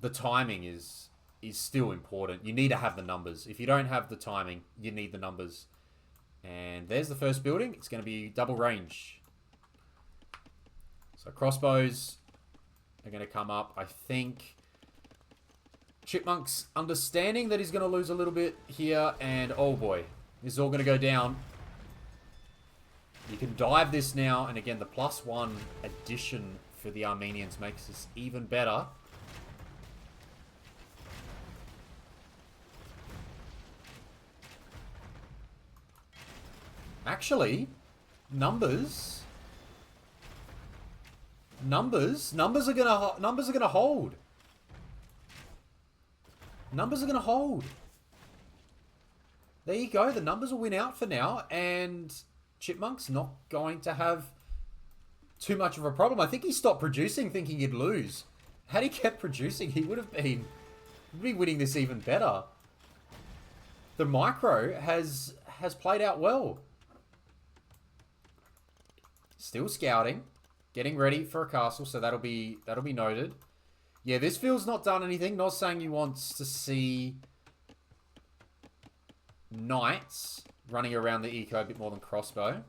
the timing is still important. You need to have the numbers. If you don't have the timing, you need the numbers. And there's the first building. It's going to be double range. So crossbows are going to come up. I think... Chipmunk's understanding that he's going to lose a little bit here. And, oh boy, this is all going to go down. You can dive this now. And again, the +1 addition for the Armenians makes this even better. Actually, numbers are going to hold. Numbers are going to hold. There you go. The numbers will win out for now. And Chipmunk's not going to have too much of a problem. I think he stopped producing thinking he'd lose. Had he kept producing, he would be winning this even better. The micro has played out well. Still scouting. Getting ready for a castle, so that'll be noted. Yeah, this field's not done anything. Not saying he wants to see knights running around the eco a bit more than crossbow.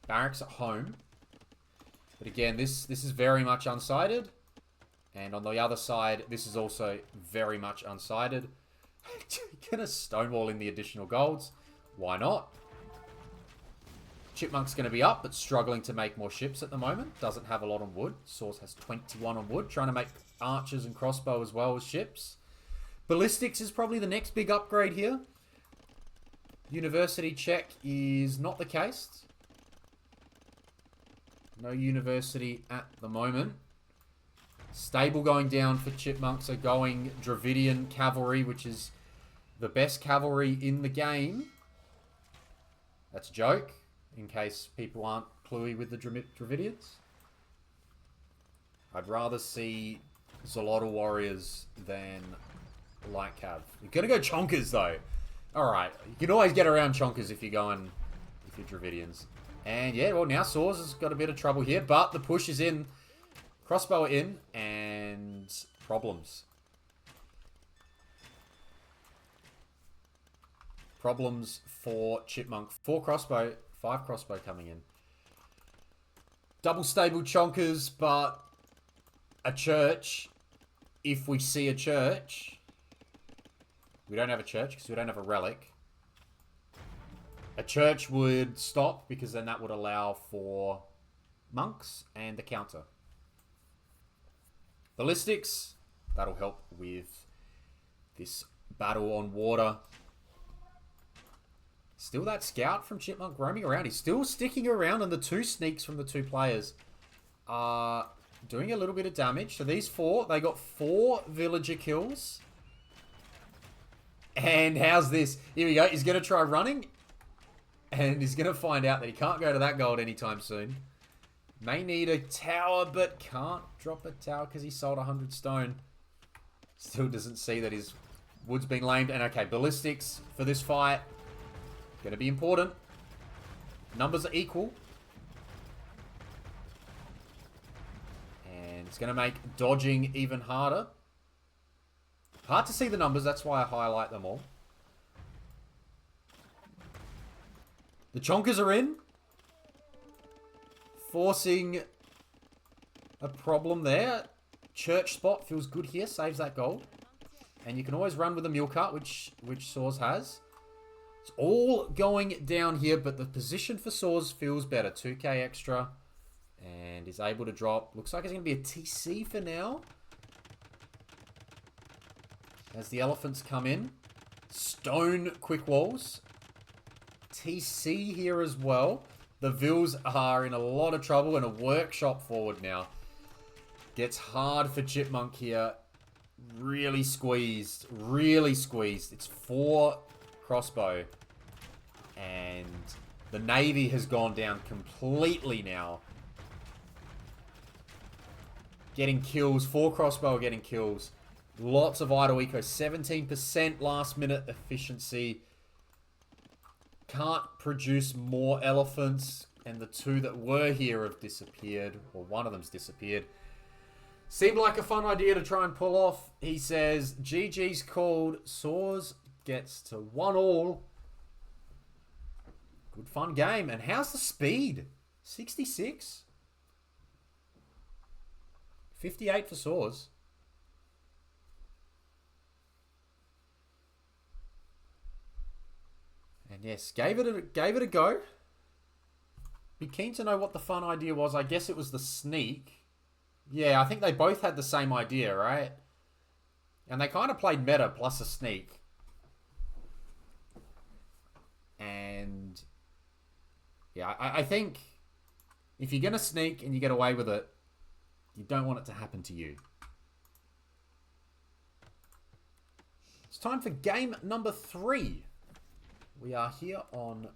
Barracks at home. But again, this is very much unsighted. And on the other side, this is also very much unsighted. Gonna stonewall in the additional golds. Why not? Chipmunk's going to be up, but struggling to make more ships at the moment. Doesn't have a lot on wood. Saws has 21 on wood. Trying to make archers and crossbow as well as ships. Ballistics is probably the next big upgrade here. University check is not the case. No university at the moment. Stable going down for Chipmunk, so going Dravidian cavalry, which is the best cavalry in the game. That's a joke, in case people aren't cluey with the Dravidians. I'd rather see Zolotl warriors than light cav. You're gonna go chonkers though. Alright, you can always get around chonkers if you're Dravidians. And yeah, well now Saws has got a bit of trouble here, but the push is in. Crossbow in, and problems. Problems for Chipmunk. 4 crossbow, 5 crossbow coming in. Double stable chonkers, but a church. If we see a church, we don't have a church because we don't have a relic. A church would stop because then that would allow for monks and the counter. Ballistics, that'll help with this battle on water. Still that scout from Chipmunk roaming around. He's still sticking around, and the 2 sneaks from the 2 players are doing a little bit of damage. So these 4, they got 4 villager kills. And how's this? Here we go. He's going to try running. And he's going to find out that he can't go to that gold anytime soon. May need a tower, but can't drop a tower because he sold 100 stone. Still doesn't see that his wood's been lamed. And okay, ballistics for this fight. Going to be important. Numbers are equal. And it's going to make dodging even harder. Hard to see the numbers, that's why I highlight them all. The chonkers are in. Forcing a problem there. Church spot feels good here. Saves that gold. And you can always run with a mule cart, which Saws has. It's all going down here, but the position for Saws feels better. 2k extra. And is able to drop. Looks like it's going to be a TC for now. As the elephants come in. Stone quick walls. TC here as well. The Vils are in a lot of trouble and a workshop forward now. Gets hard for Chipmunk here. Really squeezed. Really squeezed. It's 4 crossbow. And the Navy has gone down completely now. Getting kills. 4 crossbow are getting kills. Lots of idle eco. 17% last minute efficiency. Can't produce more elephants, and the 2 that were here have disappeared, or one of them's disappeared. Seemed like a fun idea to try and pull off. He says, GG's called. Saws gets to 1-all. Good fun game. And how's the speed? 66? 58 for Saws. And yes, gave it a go. Be keen to know what the fun idea was. I guess it was the sneak. Yeah, I think they both had the same idea, right? And they kind of played meta plus a sneak. And yeah, I think if you're going to sneak and you get away with it, you don't want it to happen to you. It's time for game number 3 We are here on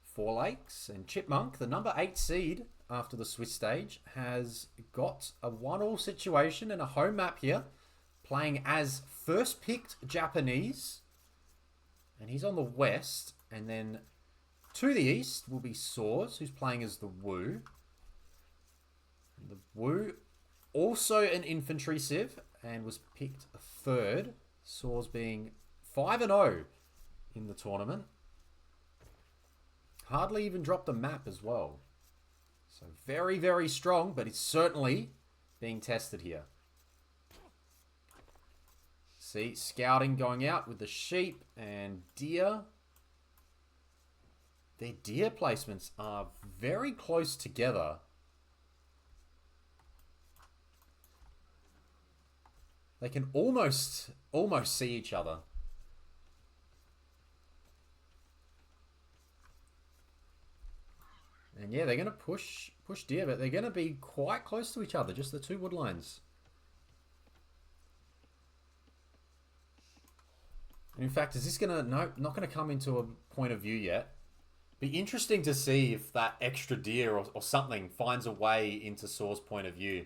Four Lakes, and Chipmunk, the number 8 seed after the Swiss stage, has got a 1-all situation and a home map here, playing as first picked Japanese, and he's on the west, and then to the east will be Saws, who's playing as the Wu. And the Wu, also an infantry civ, and was picked third, Saws being 5-0 in the tournament. Hardly even dropped a map as well. So very, very strong, but it's certainly being tested here. See, scouting going out with the sheep and deer. Their deer placements are very close together. They can almost see each other. And yeah, they're going to push deer, but they're going to be quite close to each other, just the two wood lines. And in fact, is this going to... Nope, not going to come into a point of view yet. Be interesting to see if that extra deer or something finds a way into Saw's point of view.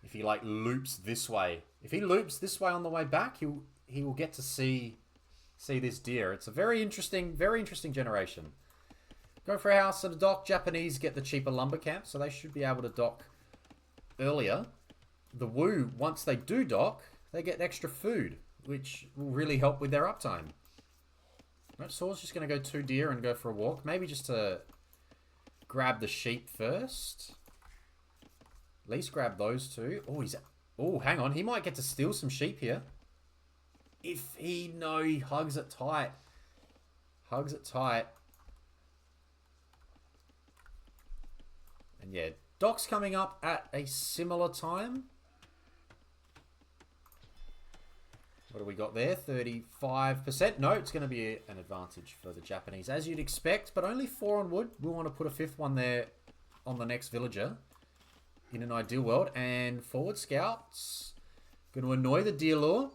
If he like loops this way. If he loops this way on the way back, he will get to see this deer. It's a very interesting generation. Go for a house and a dock. Japanese get the cheaper lumber camp, so they should be able to dock earlier. The Wu, once they do dock, they get extra food, which will really help with their uptime. Right, Saw's just going to go 2 deer and go for a walk. Maybe just to grab the sheep first. At least grab those 2. Oh, hang on. He might get to steal some sheep here. If he... No, he hugs it tight. Hugs it tight. And yeah, dock's coming up at a similar time. What do we got there? 35%. No, it's going to be an advantage for the Japanese, as you'd expect, but only 4 on wood. We'll want to put a 5th one there on the next villager in an ideal world. And forward scouts. Going to annoy the deer lure.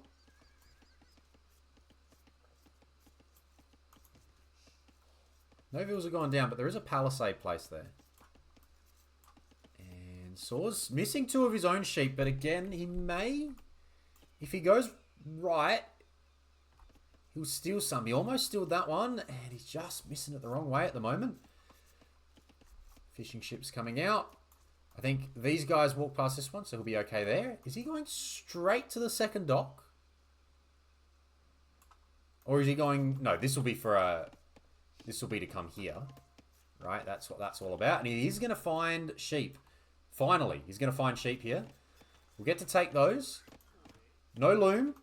No vills are going down, but there is a palisade placed there. Saw's missing 2 of his own sheep, but again, he may, if he goes right, he'll steal some. He almost stealed that one, and he's just missing it the wrong way at the moment. Fishing ships coming out. I think these guys walk past this one, so he'll be okay there. Is he going straight to the second dock? Or is he going... No, this will be for a... This will be to come here. Right, that's what that's all about. And he is going to find sheep. Finally, he's going to find sheep here. We'll get to take those. No loom.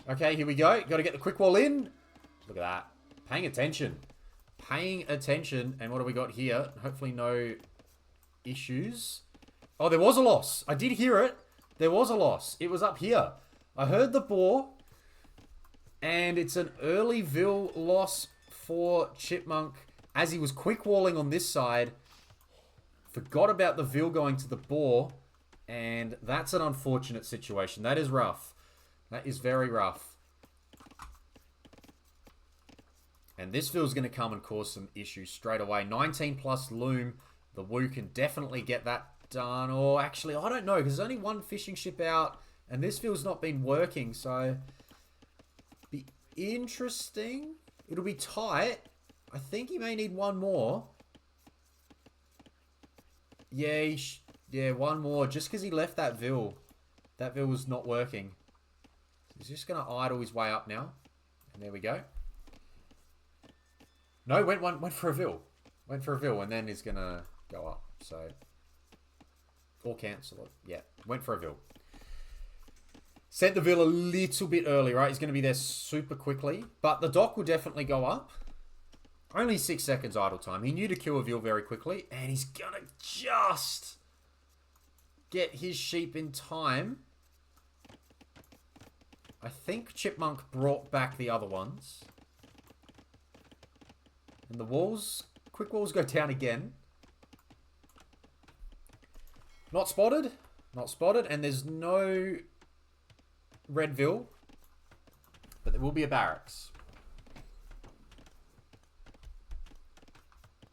Okay, here we go. Got to get the quick wall in. Look at that. Paying attention. Paying attention. And what do we got here? Hopefully no issues. Oh, there was a loss. I did hear it. There was a loss. It was up here. I heard the boar. And it's an early Vill loss for Chipmunk as he was quick walling on this side. Forgot about the Vill going to the boar, and that's an unfortunate situation. That is rough. That is very rough. And this Vill's going to come and cause some issues straight away. 19 plus loom. The Wu can definitely get that done. Or actually, I don't know, because there's only 1 fishing ship out, and this Vill's not been working, so... Be interesting. It'll be tight. I think he may need 1 more. Yeah, yeah, 1 more. Just because he left that Vill. That Vill was not working. So he's just going to idle his way up now. And there we go. No, went for a Vill. Went for a Vill, and then he's going to go up. So, or cancel it. Yeah, went for a Vill. Sent the Vill a little bit early, right? He's going to be there super quickly. But the dock will definitely go up. Only 6 seconds idle time. He knew to kill a Vill very quickly. And he's going to just get his sheep in time. I think Chipmunk brought back the other ones. And the walls, quick walls go down again. Not spotted. Not spotted. And there's no red Vill. But there will be a barracks.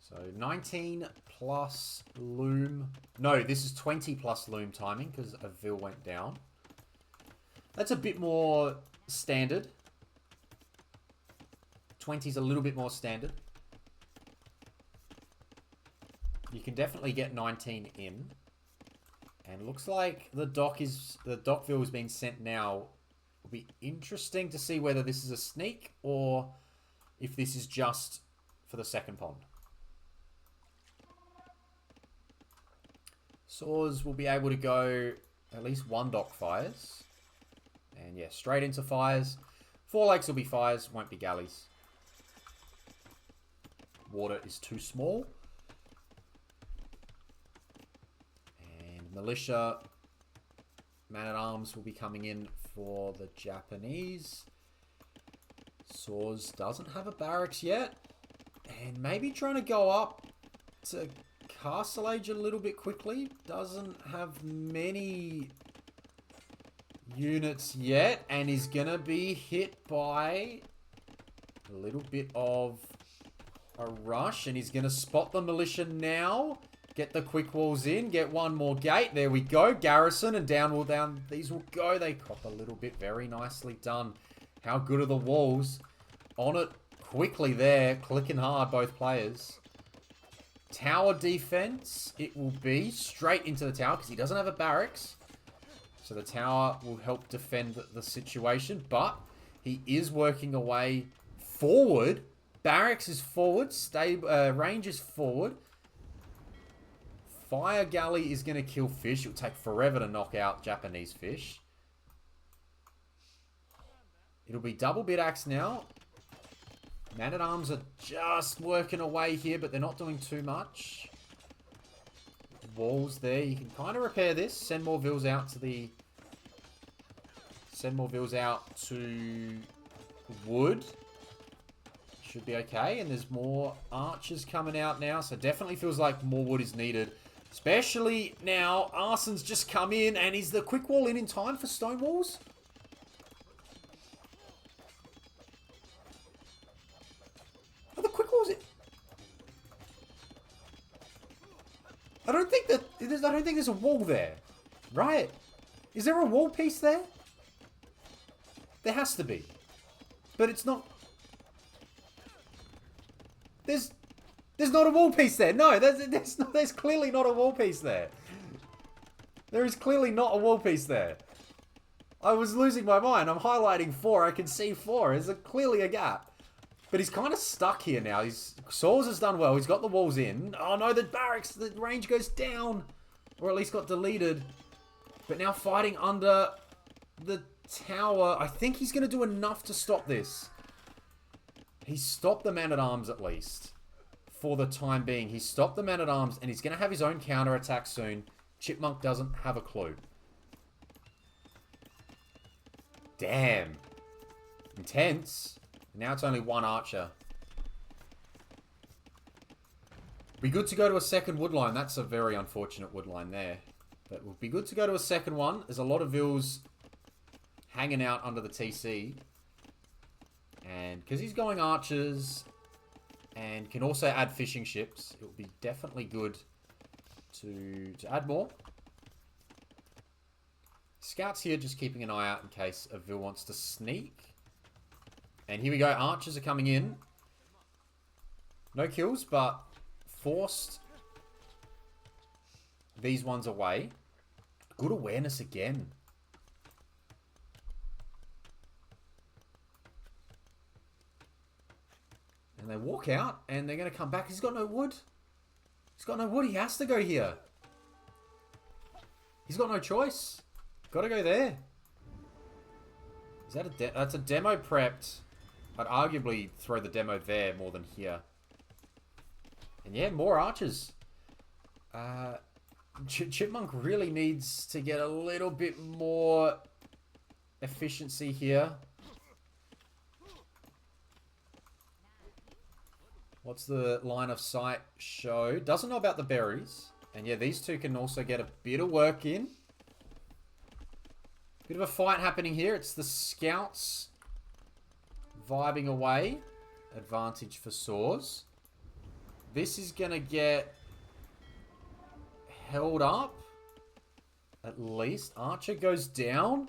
So 19 plus loom. No, this is 20 plus loom timing because a Vil went down. That's a bit more standard. 20 is a little bit more standard. You can definitely get 19 in. And looks like the dock Vil is being sent now. It'll be interesting to see whether this is a sneak or if this is just for the second pond. Saws will be able to go at least one dock fires. And yeah, straight into fires. 4 lakes will be fires, won't be galleys. Water is too small. And militia, man-at-arms will be coming in for the Japanese. Saws doesn't have a barracks yet. And maybe trying to go up to Castle Age a little bit quickly. Doesn't have many units yet. And is going to be hit by a little bit of a rush. And he's going to spot the militia now. Get the quick walls in. Get one more gate. There we go. Garrison and down. These will go. They cop a little bit. Very nicely done. How good are the walls? On it quickly there. Clicking hard, both players. Tower defense. It will be straight into the tower because he doesn't have a barracks. So the tower will help defend the situation. But he is working away forward. Barracks is forward. Range is forward. Fire galley is going to kill fish. It will take forever to knock out Japanese fish. It'll be double bit axe now. Man-at-arms are just working away here, but they're not doing too much. Walls there. You can kind of repair this. Send more Vils out to the... Send more Vils out to wood. Should be okay. And there's more archers coming out now. So definitely feels like more wood is needed. Especially now. Arson's just come in. And is the quick wall in time for stone walls? Are the quick walls in? I don't think there's a wall there. Right? Is there a wall piece there? There has to be. But it's not... There's not a wall piece there. No, there's clearly not a wall piece there. There is clearly not a wall piece there. I was losing my mind. I'm highlighting 4. I can see 4. There's clearly a gap. But he's kind of stuck here now. Saws has done well. He's got the walls in. Oh no, the barracks, the range goes down. Or at least got deleted. But now fighting under the tower. I think he's going to do enough to stop this. He's stopped the man-at-arms at least. For the time being. He's stopped the man-at-arms and he's going to have his own counter-attack soon. Chipmunk doesn't have a clue. Damn. Intense. Now it's only 1 archer. Be good to go to a second wood line. That's a very unfortunate wood line there. But it would be good to go to a second one. There's a lot of Vils hanging out under the TC. And because he's going archers and can also add fishing ships, it would be definitely good to add more. Scouts here just keeping an eye out in case a Vil wants to sneak. And here we go. Archers are coming in. No kills, but forced these ones away. Good awareness again. And they walk out, and they're going to come back. He's got no wood. He's got no wood. He has to go here. He's got no choice. Got to go there. Is that a that's a demo prepped. I'd arguably throw the demo there more than here. And yeah, more archers. Chipmunk really needs to get a little bit more efficiency here. What's the line of sight show? Doesn't know about the berries. And yeah, these two can also get a bit of work in. Bit of a fight happening here. It's the scouts vibing away. Advantage for Saws. this is going to get held up. At least. Archer goes down.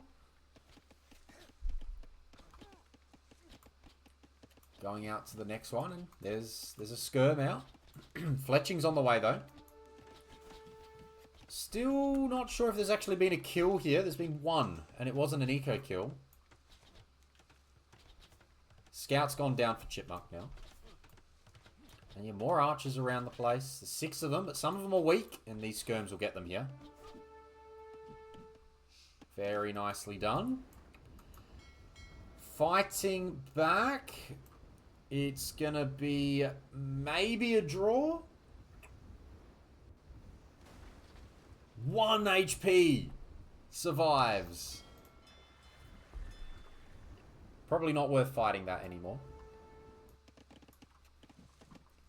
Going out to the next one. And there's a skirm out. Fletching's on the way, though. Still not sure if there's actually been a kill here. There's been one. And it wasn't an eco kill. Scout's gone down for Chipmunk now. And yeah, more archers around the place. There's 6 of them, but some of them are weak. And these skirms will get them here. Very nicely done. Fighting back. It's going to be maybe a draw. 1 HP. Survives. Probably not worth fighting that anymore.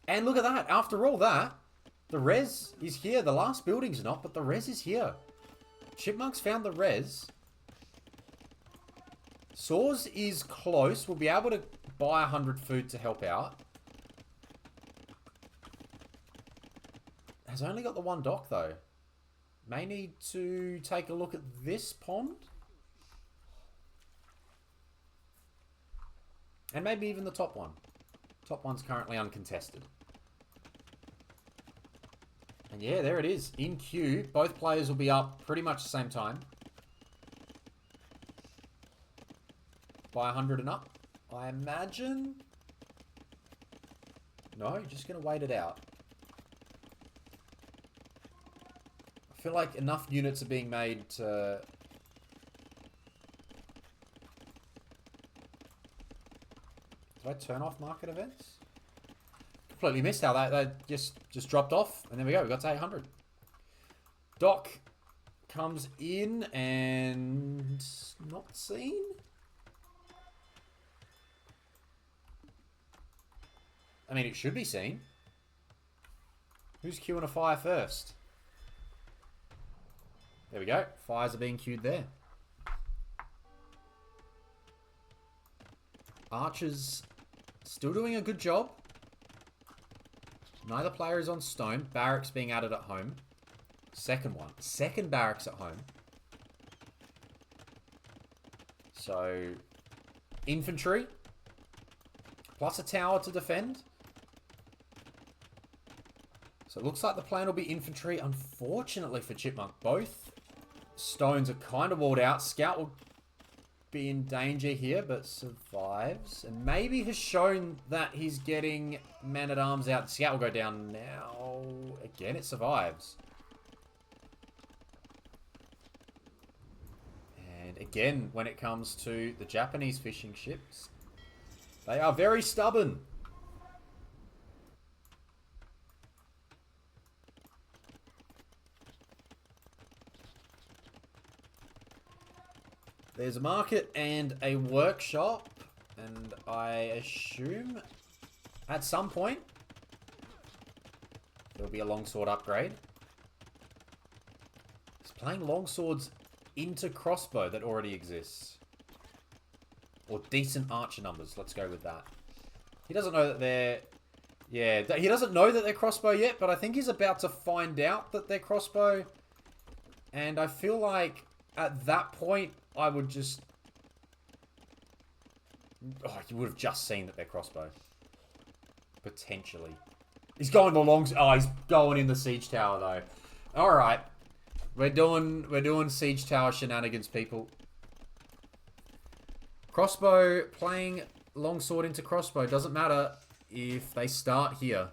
And look at that. After all that, the res is here. The last building's not, but the res is here. Chipmunk's found the res. Saws is close. We'll be able to buy 100 food to help out. Has only got the 1 dock, though. May need to take a look at this pond. And maybe even the top one. Top one's currently uncontested. And yeah, there it is. In queue. Both players will be up pretty much the same time. By 100 and up, I imagine. No, you're just going to wait it out. I feel like enough units are being made to... Did I turn off market events? Completely missed how that just dropped off. And there we go. We got to 800. Doc comes in and not seen. I mean, it should be seen. Who's queuing a fire first? There we go. Fires are being queued there. Archers still doing a good job. Neither player is on stone. Barracks being added at home. Second one. Second barracks at home. So, infantry. Plus a tower to defend. So it looks like the plan will be infantry. Unfortunately for Chipmunk, both stones are kind of walled out. Scout will be in danger here, but survives. And maybe has shown that he's getting man-at-arms out. The Scout will go down now. Again, it survives. And again, when it comes to the Japanese fishing ships, they are very stubborn. There's a market and a workshop, and I assume at some point there'll be a longsword upgrade. He's playing longswords into crossbow that already exists. Or decent archer numbers, let's go with that. He doesn't know that they're... Yeah, he doesn't know that they're crossbow yet, but I think he's about to find out that they're crossbow. And I feel like at that point, I would just... Oh, you would have just seen that they're crossbow. Potentially. He's going the long... Oh, he's going in the siege tower, though. Alright. We're doing siege tower shenanigans, people. Crossbow playing longsword into crossbow. Doesn't matter if they start here.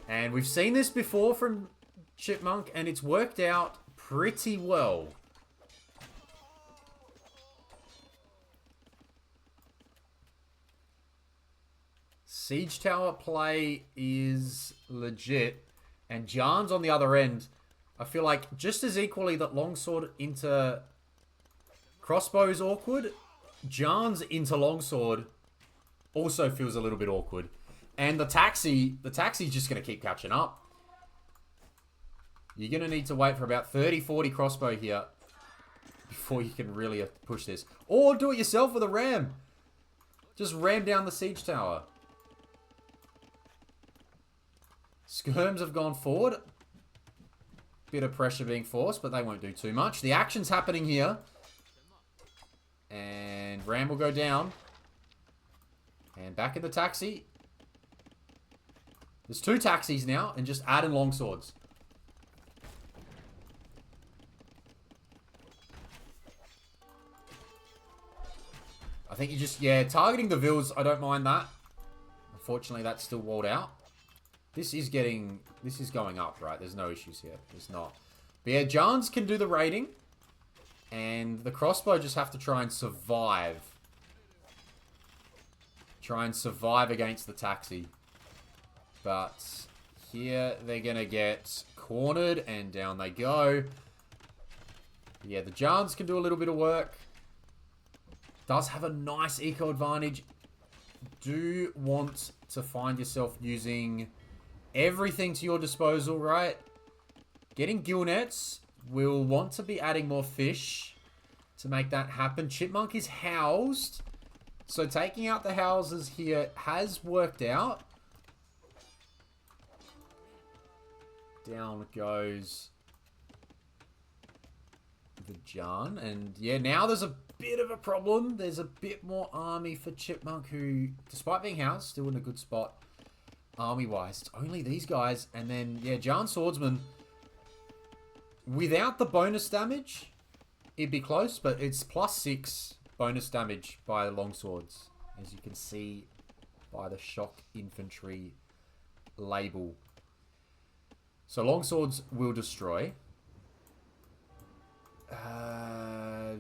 And we've seen this before from Chipmunk, and it's worked out pretty well. Siege tower play is legit. And Jarn's on the other end. I feel like just as equally that longsword into crossbow is awkward, Jarn's into longsword also feels a little bit awkward. And the taxi's just going to keep catching up. You're going to need to wait for about 30, 40 crossbow here before you can really push this. Or do it yourself with a ram. Just ram down the siege tower. Skirms have gone forward. Bit of pressure being forced, but they won't do too much. The action's happening here. And Ram will go down. And back in the taxi. There's 2 taxis now, and just add in longswords. I think you just, yeah, targeting the Vils, I don't mind that. Unfortunately, that's still walled out. This is going up, right? There's no issues here. There's not. But yeah, Jans can do the raiding. And the crossbow just have to try and survive. Try and survive against the taxi. But here they're going to get cornered and down they go. Yeah, the Jans can do a little bit of work. Does have a nice eco advantage. Do want to find yourself using everything to your disposal, right? Getting gill nets. We'll want to be adding more fish to make that happen. Chipmunk is housed. So taking out the houses here has worked out. Down goes the Jan. And yeah, now there's a bit of a problem. There's a bit more army for Chipmunk, who, despite being housed, still in a good spot army-wise. It's only these guys. And then, yeah, Jan Swordsman, without the bonus damage, it'd be close, but it's +6 bonus damage by the longswords, as you can see by the shock infantry label. So longswords will destroy.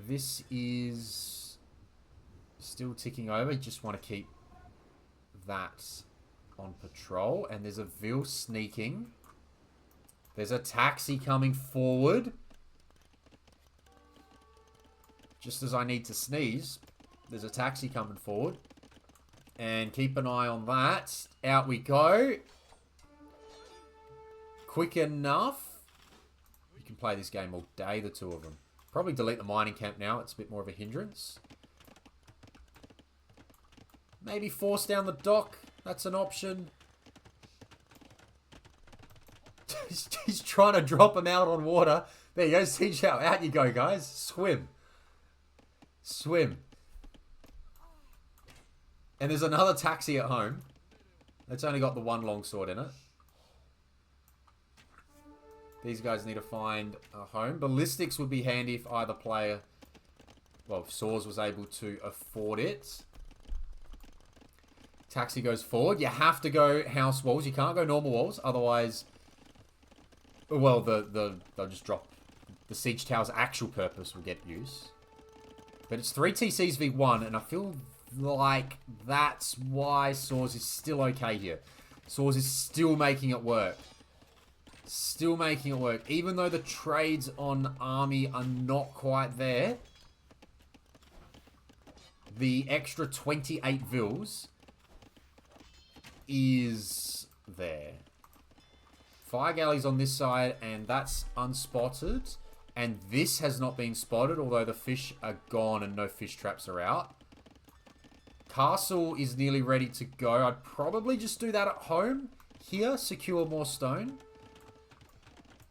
This is still ticking over. You just want to keep that on patrol. And there's a Vil sneaking. There's a taxi coming forward. Just as I need to sneeze, there's a taxi coming forward. And keep an eye on that. Out we go. Quick enough. You can play this game all day, the 2 of them. Probably delete the mining camp now. It's a bit more of a hindrance. Maybe force down the dock. That's an option. He's trying to drop him out on water. There you go, Siege House. Out you go, guys. Swim. Swim. And there's another taxi at home. It's only got the 1 longsword in it. These guys need to find a home. Ballistics would be handy if either player, well, if Saws was able to afford it. Taxi goes forward. You have to go house walls. You can't go normal walls. Otherwise, well, they'll just drop. The siege tower's actual purpose will get used. But it's 3 TCs v1, and I feel like that's why Saws is still okay here. Saws is still making it work. Still making it work. Even though the trades on army are not quite there, the extra 28 Vils is there. Fire galleys on this side, and that's unspotted. And this has not been spotted, although the fish are gone and no fish traps are out. Castle is nearly ready to go. I'd probably just do that at home. Here, secure more stone.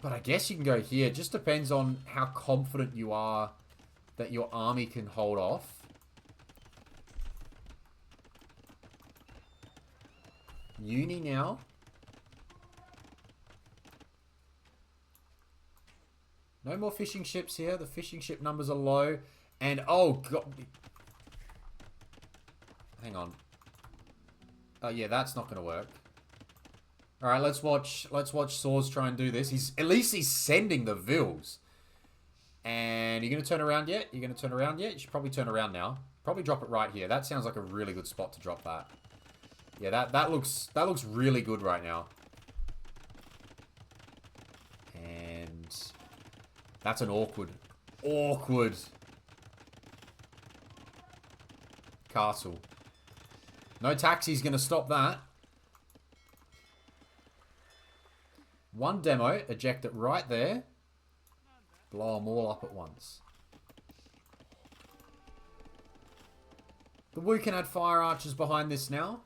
But I guess you can go here. It just depends on how confident you are that your army can hold off. Uni now. No more fishing ships here. The fishing ship numbers are low. And, oh, God. Hang on. Oh, yeah, that's not going to work. All right, let's watch Saws try and do this. At least he's sending the Vils. And you're going to turn around yet? You're going to turn around yet? You should probably turn around now. Probably drop it right here. That sounds like a really good spot to drop that. Yeah, that looks really good right now. And that's an awkward castle. No taxi's going to stop that. One demo, eject it right there. Blow them all up at once. The Wu can add fire archers behind this now.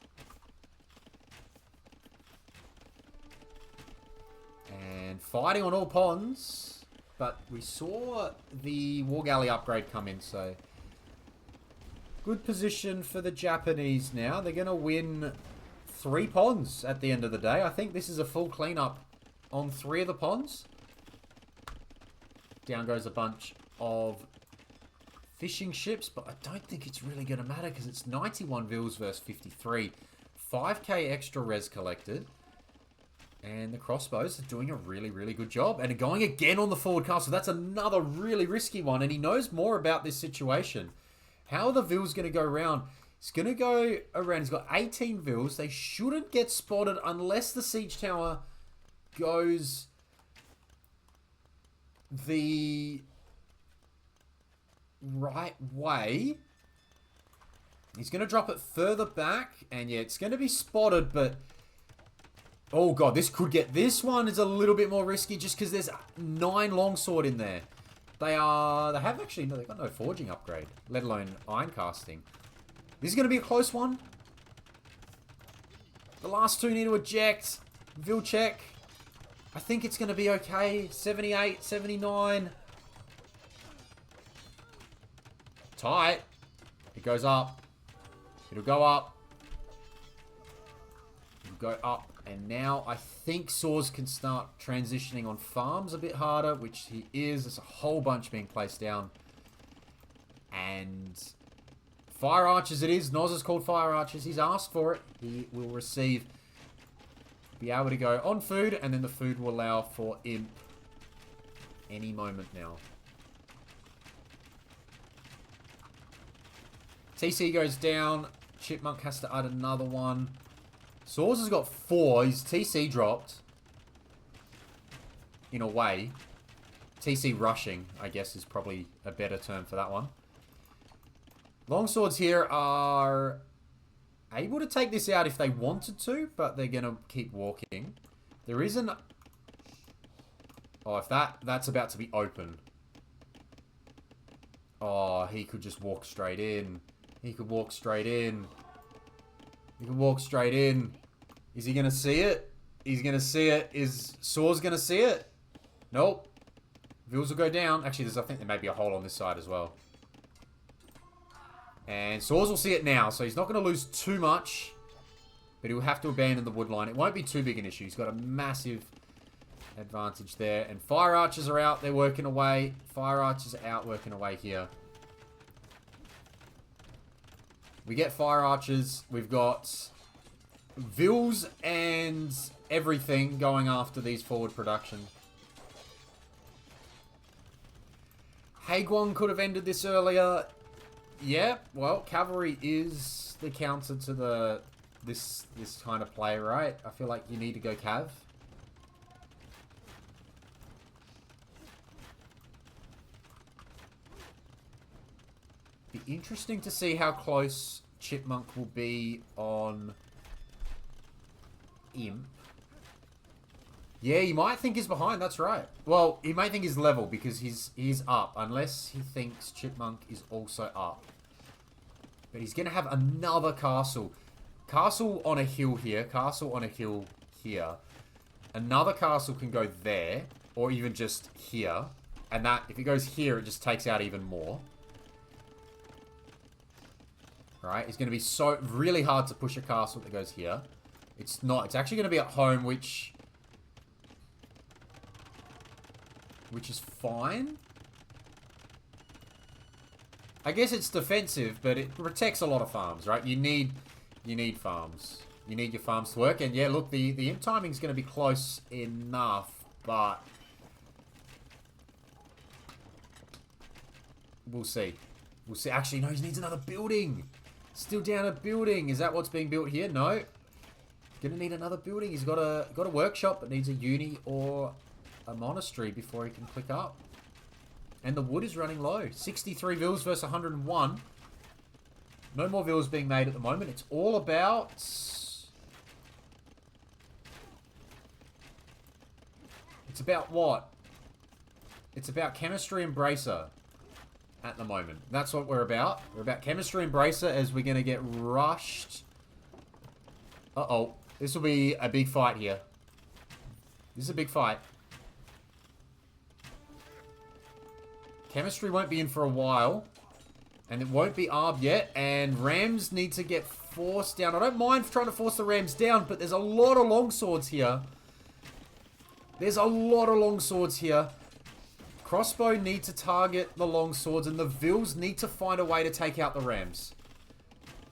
fighting on all ponds. But we saw the War Galley upgrade come in, so... Good position for the Japanese now. They're going to win 3 ponds at the end of the day. I think this is a full cleanup on 3 of the ponds. Down goes a bunch of fishing ships, but I don't think it's really going to matter because it's 91 vils versus 53. 5k extra res collected. And the crossbows are doing a really, really good job. And going again on the forward castle. That's another really risky one. And he knows more about this situation. How are the vils going to go around? He's going to go around. He's got 18 vils. They shouldn't get spotted unless the siege tower goes the right way. He's going to drop it further back. And yeah, it's going to be spotted, but... Oh god, this could get... This one is a little bit more risky just because there's 9 longsword in there. They have actually... No, they've got no forging upgrade, let alone iron casting. This is going to be a close one. The last 2 need to eject. Vil check. I think it's going to be okay. 78, 79. Tight. It goes up. It'll go up. It'll go up. And now I think Saws can start transitioning on farms a bit harder, which he is. There's a whole bunch being placed down. And fire archers it is. Noz is called fire archers. He's asked for it. He will receive, be able to go on food, and then the food will allow for imp any moment now. TC goes down. Chipmunk has to add another one. Saws has got 4. His TC dropped. In a way. TC rushing, I guess, is probably a better term for that one. Longswords here are able to take this out if they wanted to, but they're going to keep walking. There isn't... Oh, if that's about to be open. Oh, he could just walk straight in. He could walk straight in. He can walk straight in. Is he going to see it? He's going to see it. Is Saws going to see it? Nope. Vils will go down. Actually, I think there may be a hole on this side as well. And Saws will see it now, so he's not going to lose too much. But he'll have to abandon the wood line. It won't be too big an issue. He's got a massive advantage there. And fire archers are out. They're working away. Fire archers are out working away here. We get fire archers. We've got vils and everything going after these forward production. Haguang could have ended this earlier. Yeah, well, cavalry is the counter to this kind of play, right? I feel like you need to go cav. Be interesting to see how close Chipmunk will be on Imp. Yeah, you might think he's behind, that's right. Well, he may think he's level because he's up, unless he thinks Chipmunk is also up. But he's going to have another castle. Castle on a hill here, castle on a hill here. Another castle can go there, or even just here. And that, if it goes here, it just takes out even more. Right, it's going to be so really hard to push a castle that goes here. It's not. It's actually going to be at home, which is fine. I guess it's defensive, but it protects a lot of farms, right? You need farms. You need your farms to work. And yeah, look, the imp timing is going to be close enough, but we'll see. We'll see. Actually, no, he needs another building. Still down a building. Is that what's being built here? No. Gonna need another building. He's got a workshop that needs a uni or a monastery before he can click up. And the wood is running low. 63 vils versus 101. No more vils being made at the moment. It's all about... It's about what? It's about chemistry and bracer. At the moment. That's what we're about. We're about chemistry and bracer as we're going to get rushed. Uh-oh. This will be a big fight here. This is a big fight. Chemistry won't be in for a while. And it won't be Arb yet. And Rams need to get forced down. I don't mind trying to force the Rams down, but there's a lot of longswords here. There's a lot of longswords here. Crossbow need to target the longswords, and the Vils need to find a way to take out the Rams.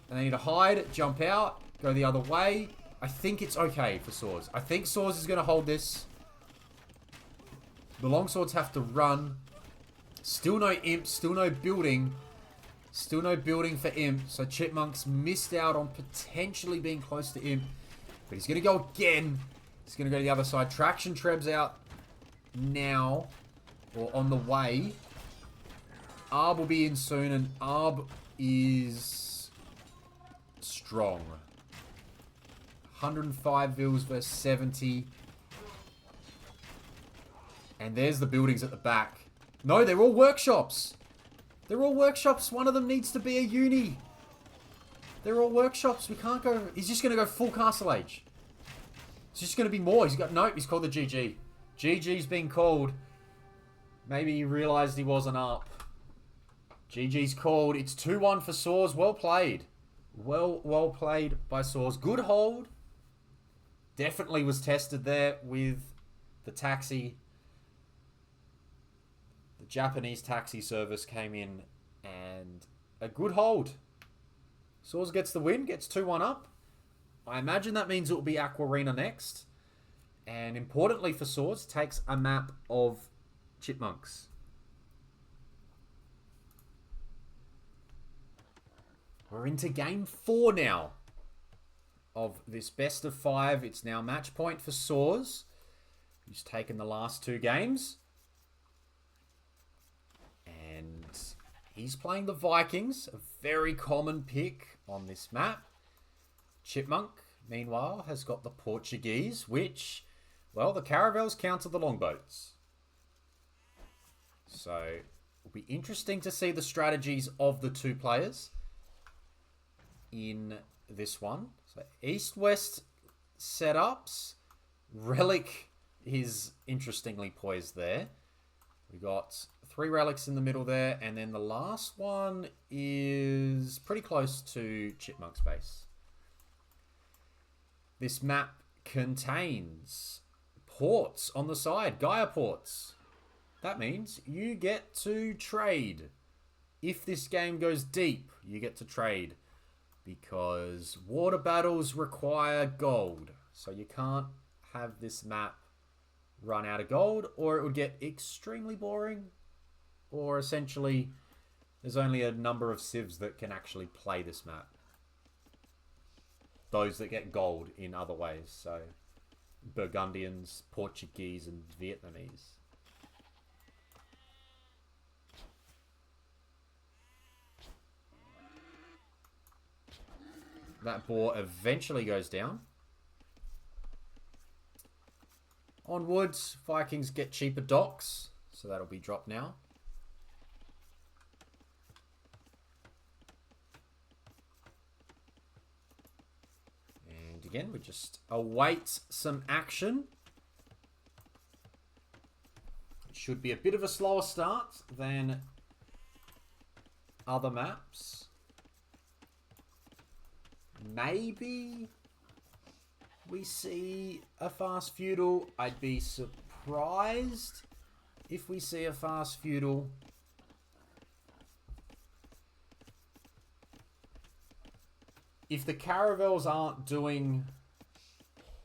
And they need to hide, jump out, go the other way. I think it's okay for Saws. I think Saws is going to hold this. The longswords have to run. Still no imp, still no building. Still no building for imp. So Chipmunk's missed out on potentially being close to imp. But he's going to go again. He's going to go to the other side. Traction Treb's out now. Or on the way. Arb will be in soon. And Arb is strong. 105 Vils versus 70. And there's the buildings at the back. No, they're all workshops. They're all workshops. One of them needs to be a uni. They're all workshops. We can't go... He's just going to go full Castle Age. It's just going to be more. He's got... Nope, he's called the GG. GG's been called. Maybe he realised he wasn't up. GG's called. It's 2-1 for Saws. Well played. Well played by Saws. Good hold. Definitely was tested there with the taxi. The Japanese taxi service came in and a good hold. Saws gets the win, gets 2-1 up. I imagine that means it will be Aquarina next. And importantly for Saws, takes a map of Chipmunks. We're into game 4 now of this best of 5. It's now match point for Saws, who's taken the last 2 games. And he's playing the Vikings, a very common pick on this map. Chipmunk, meanwhile, has got the Portuguese, which, well, the caravels counter the longboats. So, it'll be interesting to see the strategies of the 2 players in this one. So, east-west setups. Relic is interestingly poised there. We got 3 relics in the middle there, and then the last one is pretty close to Chipmunk's base. This map contains ports on the side, Gaia ports. That means you get to trade. If this game goes deep, you get to trade. Because water battles require gold. So you can't have this map run out of gold, or it would get extremely boring. Or essentially, there's only a number of civs that can actually play this map. Those that get gold in other ways. So, Burgundians, Portuguese, and Vietnamese. That boar eventually goes down. Onwards, Vikings get cheaper docks. So that'll be dropped now. And again, we just await some action. It should be a bit of a slower start than other maps. Maybe we see a fast feudal. I'd be surprised if we see a fast feudal. If the caravels aren't doing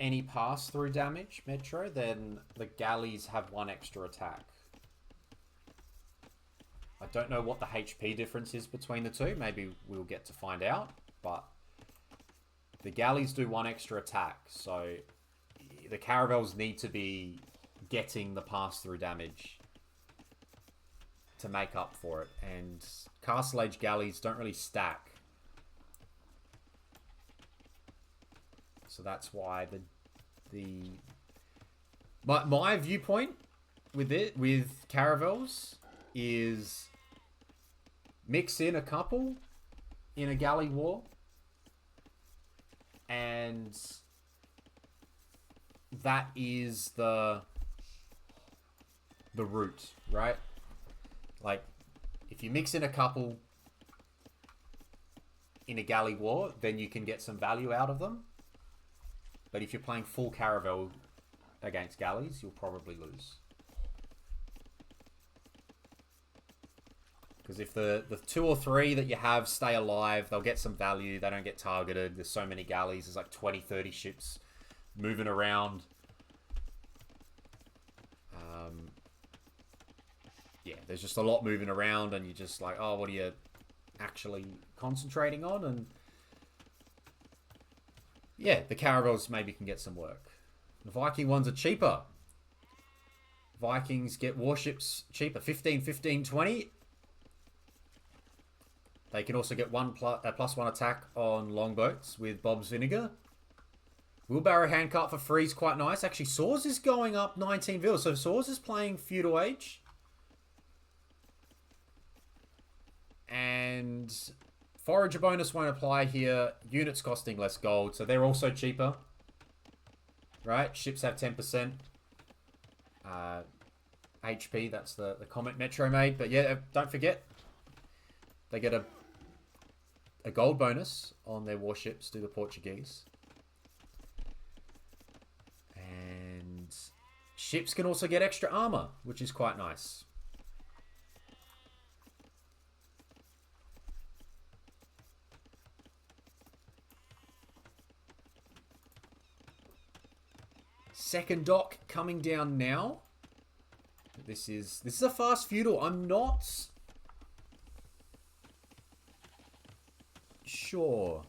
any pass-through damage, Metro, then the galleys have 1 extra attack. I don't know what the HP difference is between the 2. Maybe we'll get to find out, but the galleys do 1 extra attack, so the caravels need to be getting the pass-through damage to make up for it. And Castle Age galleys don't really stack. So that's why my viewpoint with caravels is mix in a couple in a galley war. And that is the route, right? Like, if you mix in a couple in a galley war, then you can get some value out of them. But if you're playing full caravel against galleys, you'll probably lose. Because if the 2 or 3 that you have stay alive, they'll get some value. They don't get targeted. There's so many galleys. There's like 20, 30 ships moving around. Yeah, there's just a lot moving around, and you're just like, oh, what are you actually concentrating on? And yeah, the caravels maybe can get some work. The Viking ones are cheaper. Vikings get warships cheaper. 15, 15, 20. They can also get +1 attack on longboats with Bob's Vinegar. Wheelbarrow handcart for free is quite nice. Actually, Saws is going up 19 vils. So Saws is playing Feudal Age. And Forager bonus won't apply here. Units costing less gold, so they're also cheaper. Right? Ships have 10%. HP, that's the comment Metro made. But yeah, don't forget, they get a gold bonus on their warships to the Portuguese. And ships can also get extra armor, which is quite nice. Second dock coming down now. This is a fast feudal. I'm not sure.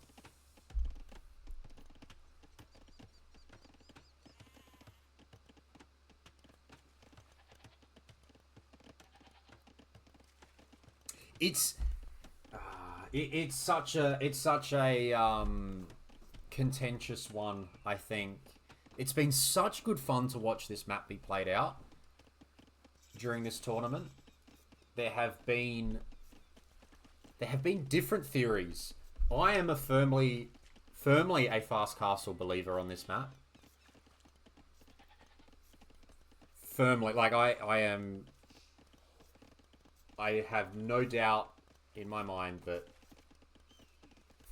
It's such a contentious one, I think. It's been such good fun to watch this map be played out during this tournament. There have been different theories. I am a firmly a fast castle believer on this map. Firmly, like I have no doubt in my mind that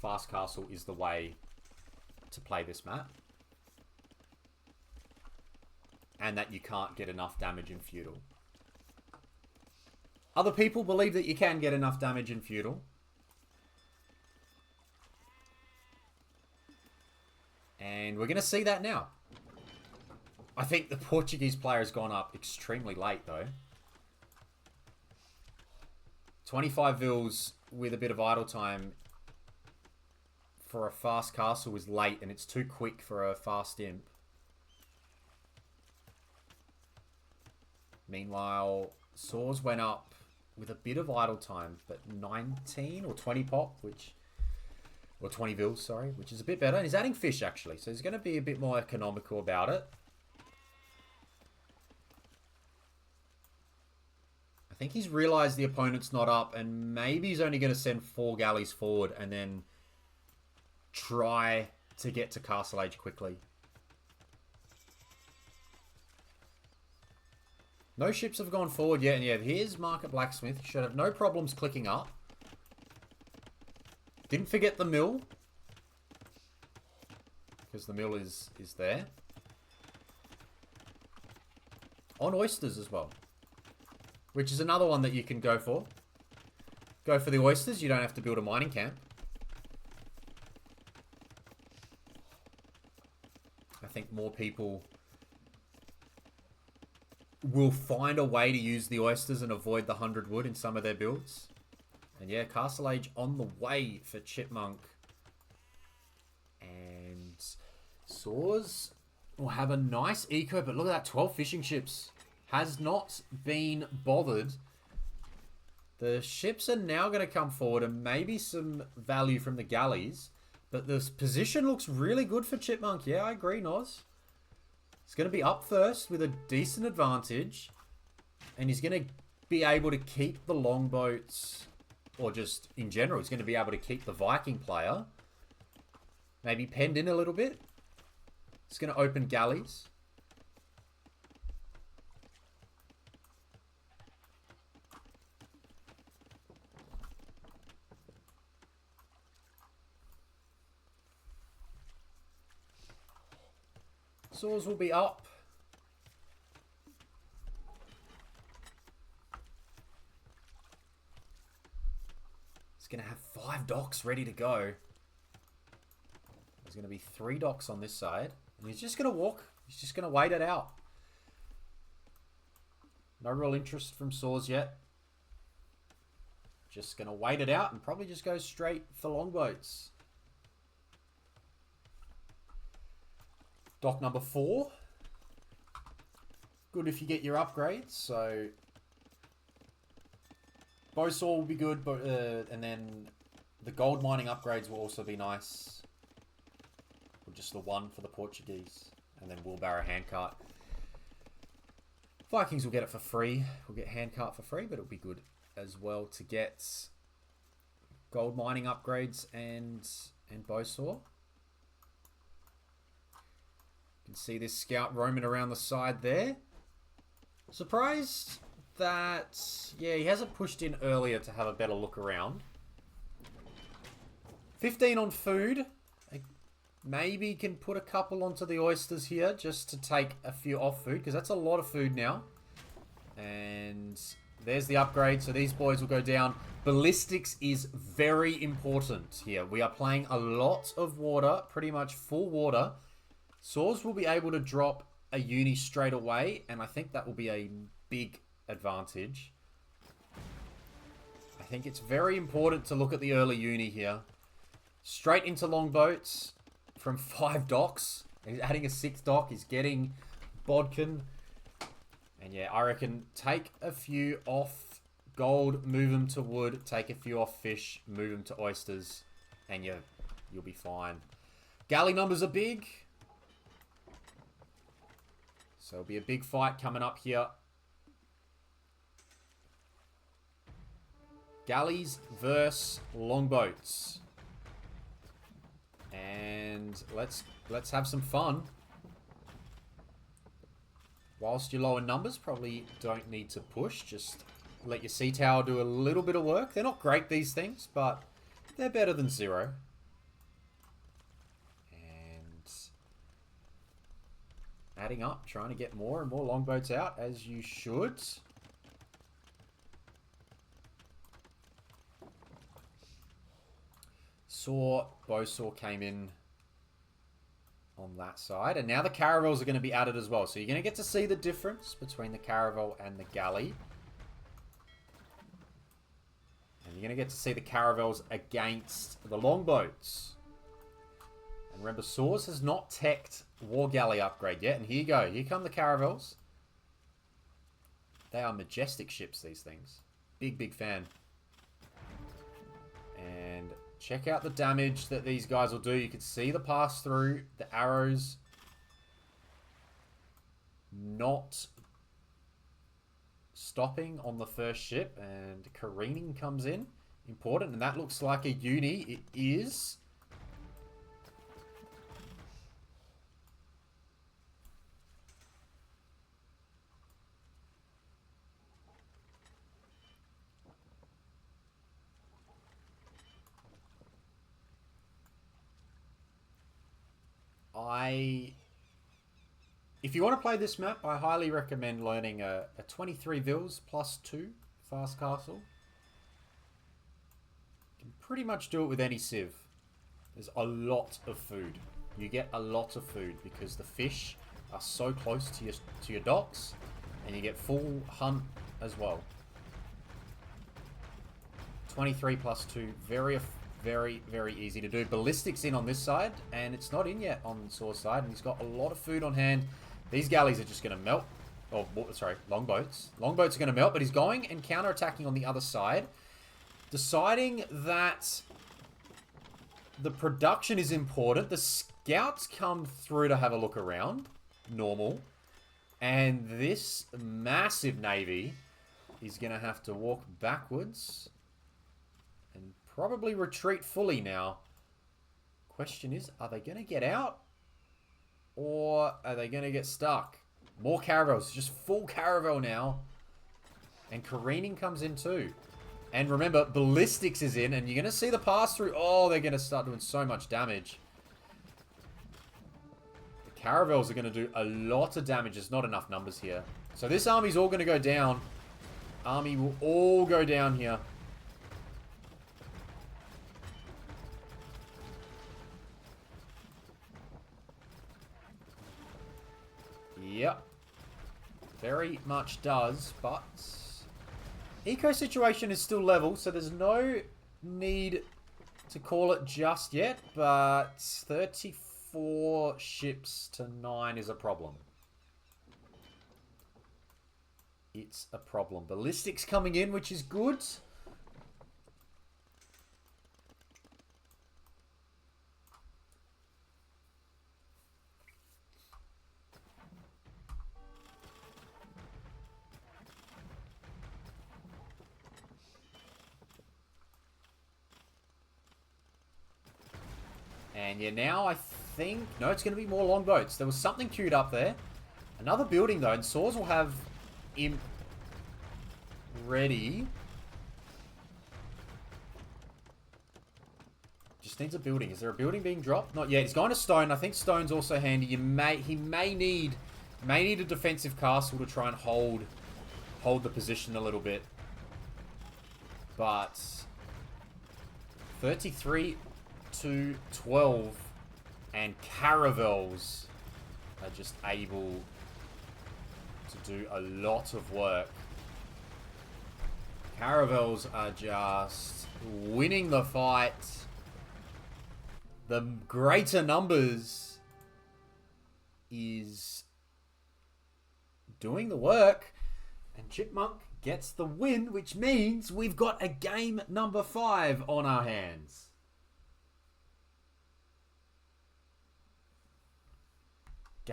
fast castle is the way to play this map. And that you can't get enough damage in feudal. Other people believe that you can get enough damage in feudal. And we're going to see that now. I think the Portuguese player has gone up extremely late, though. 25 vils with a bit of idle time for a fast castle is late, and it's too quick for a fast imp. Meanwhile, Saws went up with a bit of idle time, but 19 or 20 pop, or 20 vils, sorry, which is a bit better. And he's adding fish, actually, so he's going to be a bit more economical about it. I think he's realised the opponent's not up, and maybe he's only going to send 4 galleys forward and then try to get to Castle Age quickly. No ships have gone forward yet, and yeah, here's Market Blacksmith. Should have no problems clicking up. Didn't forget the mill. Because the mill is there. On oysters as well. Which is another one that you can go for. Go for the oysters, you don't have to build a mining camp. I think more people will find a way to use the oysters and avoid the 100 wood in some of their builds. And yeah, Castle Age on the way for Chipmunk. And Saws will have a nice eco, but look at that, 12 fishing ships. Has not been bothered. The ships are now going to come forward, and maybe some value from the galleys. But this position looks really good for Chipmunk. Yeah, I agree, Noz. He's going to be up first with a decent advantage. And he's going to be able to keep the longboats, or just in general, he's going to be able to keep the Viking player. Maybe penned in a little bit. It's going to open galleys. Saws will be up. He's going to have 5 docks ready to go. There's going to be 3 docks on this side. And he's just going to walk. He's just going to wait it out. No real interest from Saws yet. Just going to wait it out and probably just go straight for longboats. Dock number 4. Good if you get your upgrades. So bow saw will be good, but and then the gold mining upgrades will also be nice. Or just the one for the Portuguese, and then wheelbarrow handcart. Vikings will get it for free. We'll get handcart for free, but it'll be good as well to get gold mining upgrades and bow saw. You can see this scout roaming around the side there. Surprised that, yeah, he hasn't pushed in earlier to have a better look around. 15 on food. Maybe can put a couple onto the oysters here just to take a few off food, because that's a lot of food now. And there's the upgrade, so these boys will go down. Ballistics is very important here. We are playing a lot of water, pretty much full water. Saws will be able to drop a uni straight away, and I think that will be a big advantage. I think it's very important to look at the early uni here. Straight into longboats from 5 docks. He's adding a 6th dock. He's getting bodkin. And yeah, I reckon take a few off gold, move them to wood, take a few off fish, move them to oysters, and you'll be fine. Galley numbers are big. So it'll be a big fight coming up here. Galleys versus longboats. And let's have some fun. Whilst you're low in numbers, probably don't need to push. Just let your sea tower do a little bit of work. They're not great, these things, but they're better than 0. And adding up, trying to get more and more longboats out, as you should. Bow saw came in on that side. And now the caravels are going to be added as well. So you're going to get to see the difference between the caravel and the galley. And you're going to get to see the caravels against the longboats. And remember, Saws has not teched War Galley upgrade yet. And here you go. Here come the caravels. They are majestic ships, these things. Big, big fan. And check out the damage that these guys will do. You can see the pass through, the arrows not stopping on the first ship, and careening comes in. Important, and that looks like a uni. It is. If you want to play this map, I highly recommend learning a 23 Vils plus 2 fast castle. You can pretty much do it with any civ. There's a lot of food. You get a lot of food because the fish are so close to your docks, and you get full hunt as well. 23 plus 2, very, very easy to do. Ballistics in on this side, and it's not in yet on Saw's side, and he's got a lot of food on hand. These galleys are just going to melt. Oh, sorry, longboats. Longboats are going to melt, but he's going and counter-attacking on the other side. Deciding that the production is important. The scouts come through to have a look around. Normal. And this massive navy is going to have to walk backwards and probably retreat fully now. Question is, are they going to get out? Or are they going to get stuck? More caravels. Just full caravel now. And careening comes in too. And remember, ballistics is in. And you're going to see the pass through. Oh, they're going to start doing so much damage. The Caravels are going to do a lot of damage. There's not enough numbers here. So this army's all going to go down. Army will all go down here. Yep. Very much does, but eco situation is still level, so there's no need to call it just yet, but 34 ships to 9 is a problem. It's a problem. Ballistics coming in, which is good. And yeah, now I think... No, it's going to be more longboats. There was something queued up there. Another building, though. And Saws will have Imp ready. Just needs a building. Is there a building being dropped? Not yet. He's going to stone. I think stone's also handy. He may need a defensive castle to try and hold the position a little bit. But 33 to 12, and caravels are just able to do a lot of work. Caravels are just winning the fight. The greater numbers is doing the work, and Chipmunk gets the win, which means we've got a game number 5 on our hands.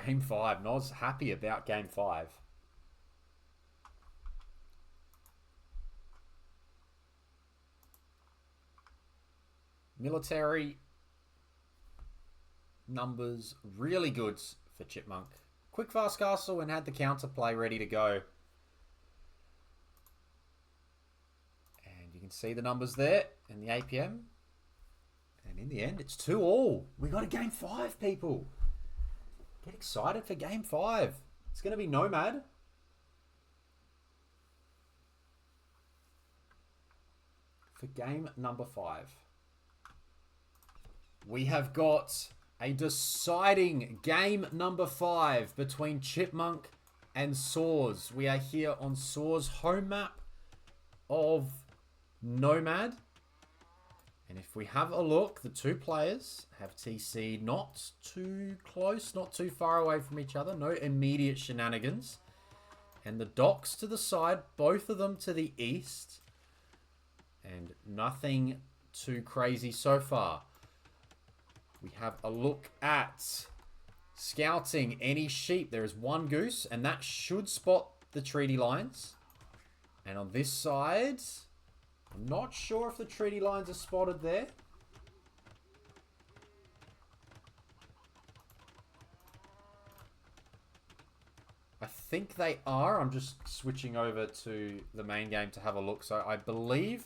Game 5. Noz happy about Game 5. Military numbers really good for Chipmunk. Quick fast castle and had the counterplay ready to go. And you can see the numbers there in the APM. And in the end, it's 2-2. We got a Game 5, people. Get excited for Game 5. It's going to be Nomad. For game number 5. We have got a deciding game number 5 between Chipmunk and Saws. We are here on Saws' home map of Nomad. And if we have a look, the two players have TC not too close, not too far away from each other. No immediate shenanigans. And the docks to the side, both of them to the east. And nothing too crazy so far. We have a look at scouting any sheep. There is one goose, and that should spot the treaty lines. And on this side... I'm not sure if the treaty lines are spotted there. I think they are. I'm just switching over to the main game to have a look. So I believe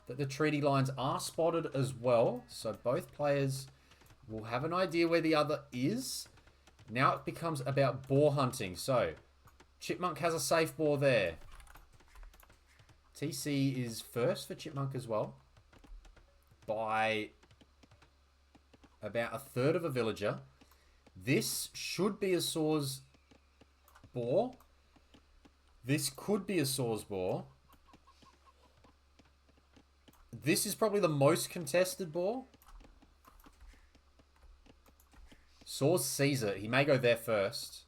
that the treaty lines are spotted as well. So both players will have an idea where the other is. Now it becomes about boar hunting. So Chipmunk has a safe boar there. TC is first for Chipmunk as well. By about a third of a villager. This should be a Saws boar. This could be a Saws boar. This is probably the most contested boar. Saws sees it. He may go there first.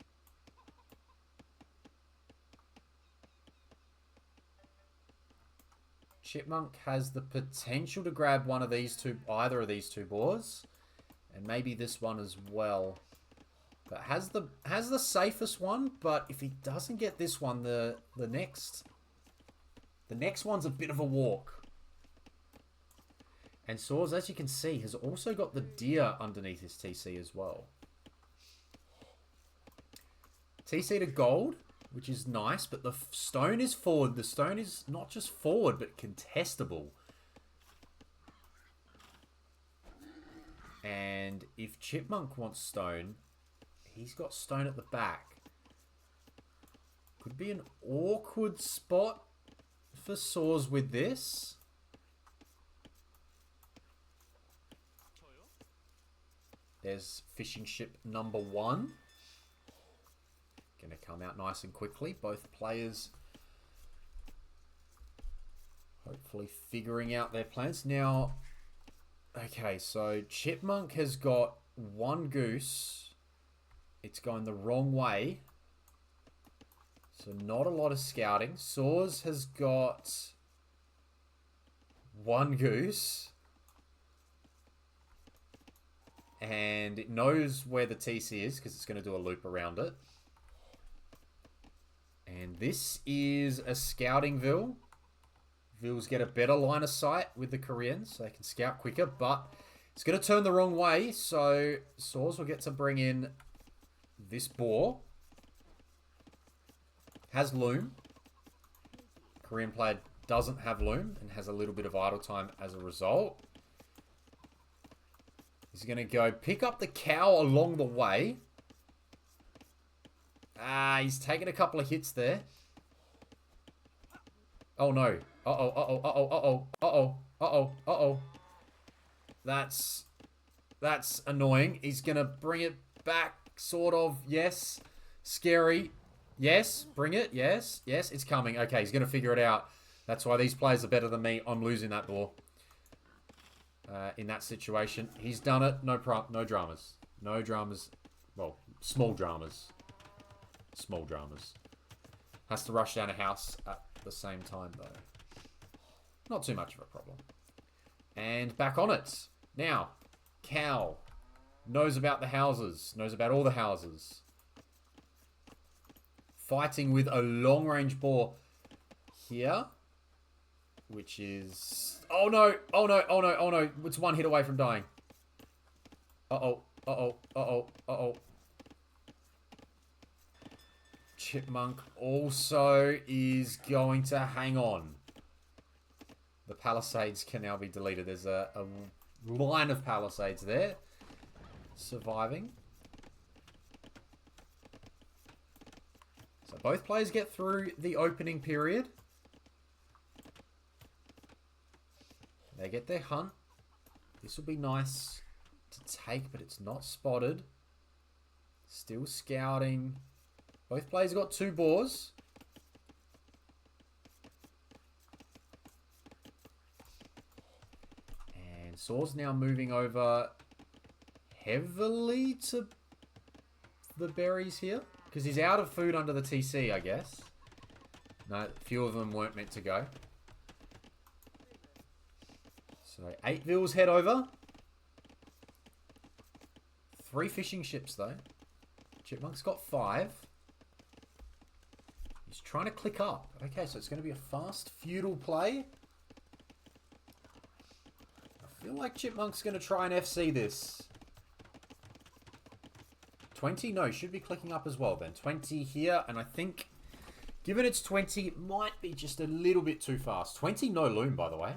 Chipmunk has the potential to grab one of these two, either of these two boars. And maybe this one as well. But has the safest one, but if he doesn't get this one, the next one's a bit of a walk. And Saws, as you can see, has also got the deer underneath his TC as well. TC to gold, which is nice, but the stone is forward. The stone is not just forward, but contestable. And if Chipmunk wants stone, he's got stone at the back. Could be an awkward spot for Saws with this. There's fishing ship number 1. Going to come out nice and quickly. Both players hopefully figuring out their plans. Now, okay, so Chipmunk has got 1 goose. It's going the wrong way. So not a lot of scouting. Saws has got 1 goose. And it knows where the TC is because it's going to do a loop around it. And this is a scouting Vil. Vils get a better line of sight with the Koreans, so they can scout quicker, but it's going to turn the wrong way, so Saws will get to bring in this boar. Has loom. Korean player doesn't have loom and has a little bit of idle time as a result. He's going to go pick up the cow along the way. He's taken a couple of hits there. Oh no. Uh-oh, uh-oh, uh-oh, uh-oh, uh-oh, uh-oh, uh-oh. That's annoying. He's going to bring it back, sort of. Yes. Scary. Yes. Bring it. Yes. Yes, it's coming. Okay, he's going to figure it out. That's why these players are better than me. I'm losing that ball. In that situation. He's done it. No dramas. No dramas. Well, small dramas. Small dramas. Has to rush down a house at the same time, though. Not too much of a problem. And back on it. Now, cow. Knows about the houses. Knows about all the houses. Fighting with a long-range boar here. Which is... Oh no! Oh no! Oh no! Oh no! It's 1 hit away from dying. Uh-oh. Uh-oh. Uh-oh. Uh-oh. Chipmunk also is going to hang on. The palisades can now be deleted. There's a line of palisades there. Surviving. So both players get through the opening period. They get their hunt. This will be nice to take, but it's not spotted. Still scouting. Both players got 2 boars. And Saws now moving over heavily to the berries here. Because he's out of food under the TC, I guess. No, a few of them weren't meant to go. So 8 Vils head over. 3 fishing ships though. Chipmunk's got 5. He's trying to click up. Okay, so it's going to be a fast feudal play. I feel like Chipmunk's going to try and FC this. 20? No, should be clicking up as well then. 20 here, and I think, given it's 20, it might be just a little bit too fast. 20, no loom, by the way.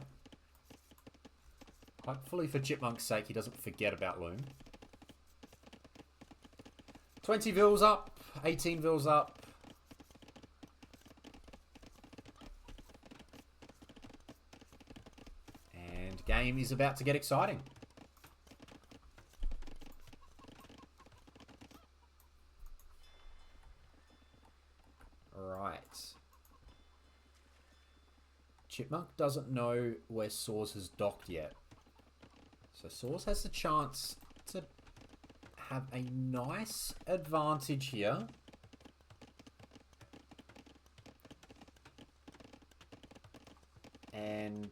Hopefully for Chipmunk's sake, he doesn't forget about loom. 20 Vils up. 18 Vils up. And game is about to get exciting. Right. Chipmunk doesn't know where Saws has docked yet. So Saws has the chance to have a nice advantage here. And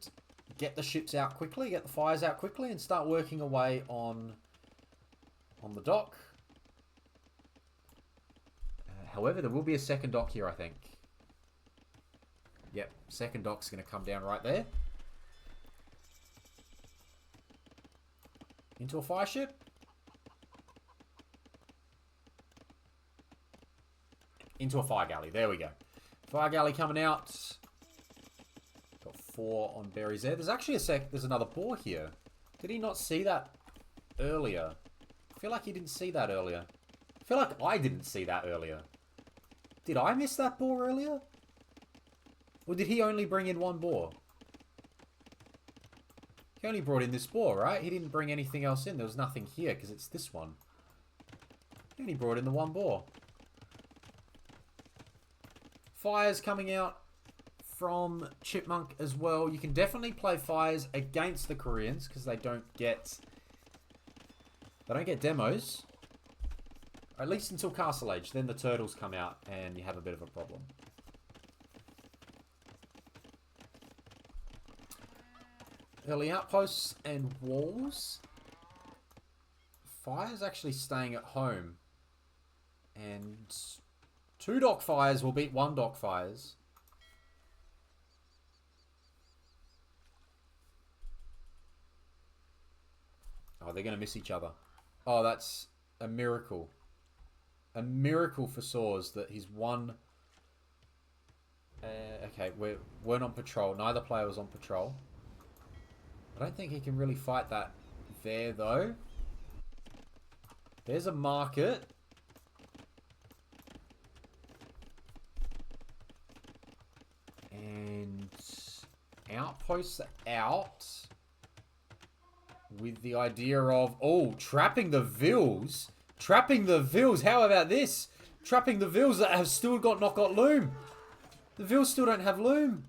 get the ships out quickly, get the fires out quickly, and start working away on the dock. However, there will be a second dock here, I think. Yep, second dock's going to come down right there. Into a fire ship. Into a fire galley. There we go. Fire galley coming out. Got 4 on berries there. There's actually there's another boar here. Did he not see that earlier? I feel like he didn't see that earlier. feel like I didn't see that earlier. Did I miss that boar earlier? Or did he only bring in one boar? He only brought in this boar, right? He didn't bring anything else in. There was nothing here because it's this one. He only brought in the one boar. Fires coming out from Chipmunk as well. You can definitely play fires against the Koreans because they don't get demos. Or at least until Castle Age. Then the turtles come out and you have a bit of a problem. Early outposts and walls. Fire's actually staying at home. And 2 dock fires will beat 1 dock fires. Oh, they're going to miss each other. Oh, that's a miracle. A miracle for Saws that he's won. Okay, we weren't on patrol. Neither player was on patrol. I don't think he can really fight that there, though. There's a market. And outposts are out. With the idea of, oh, trapping the Vills. Trapping the Vills. How about this? Trapping the Vills that have still not got loom. The Vills still don't have loom.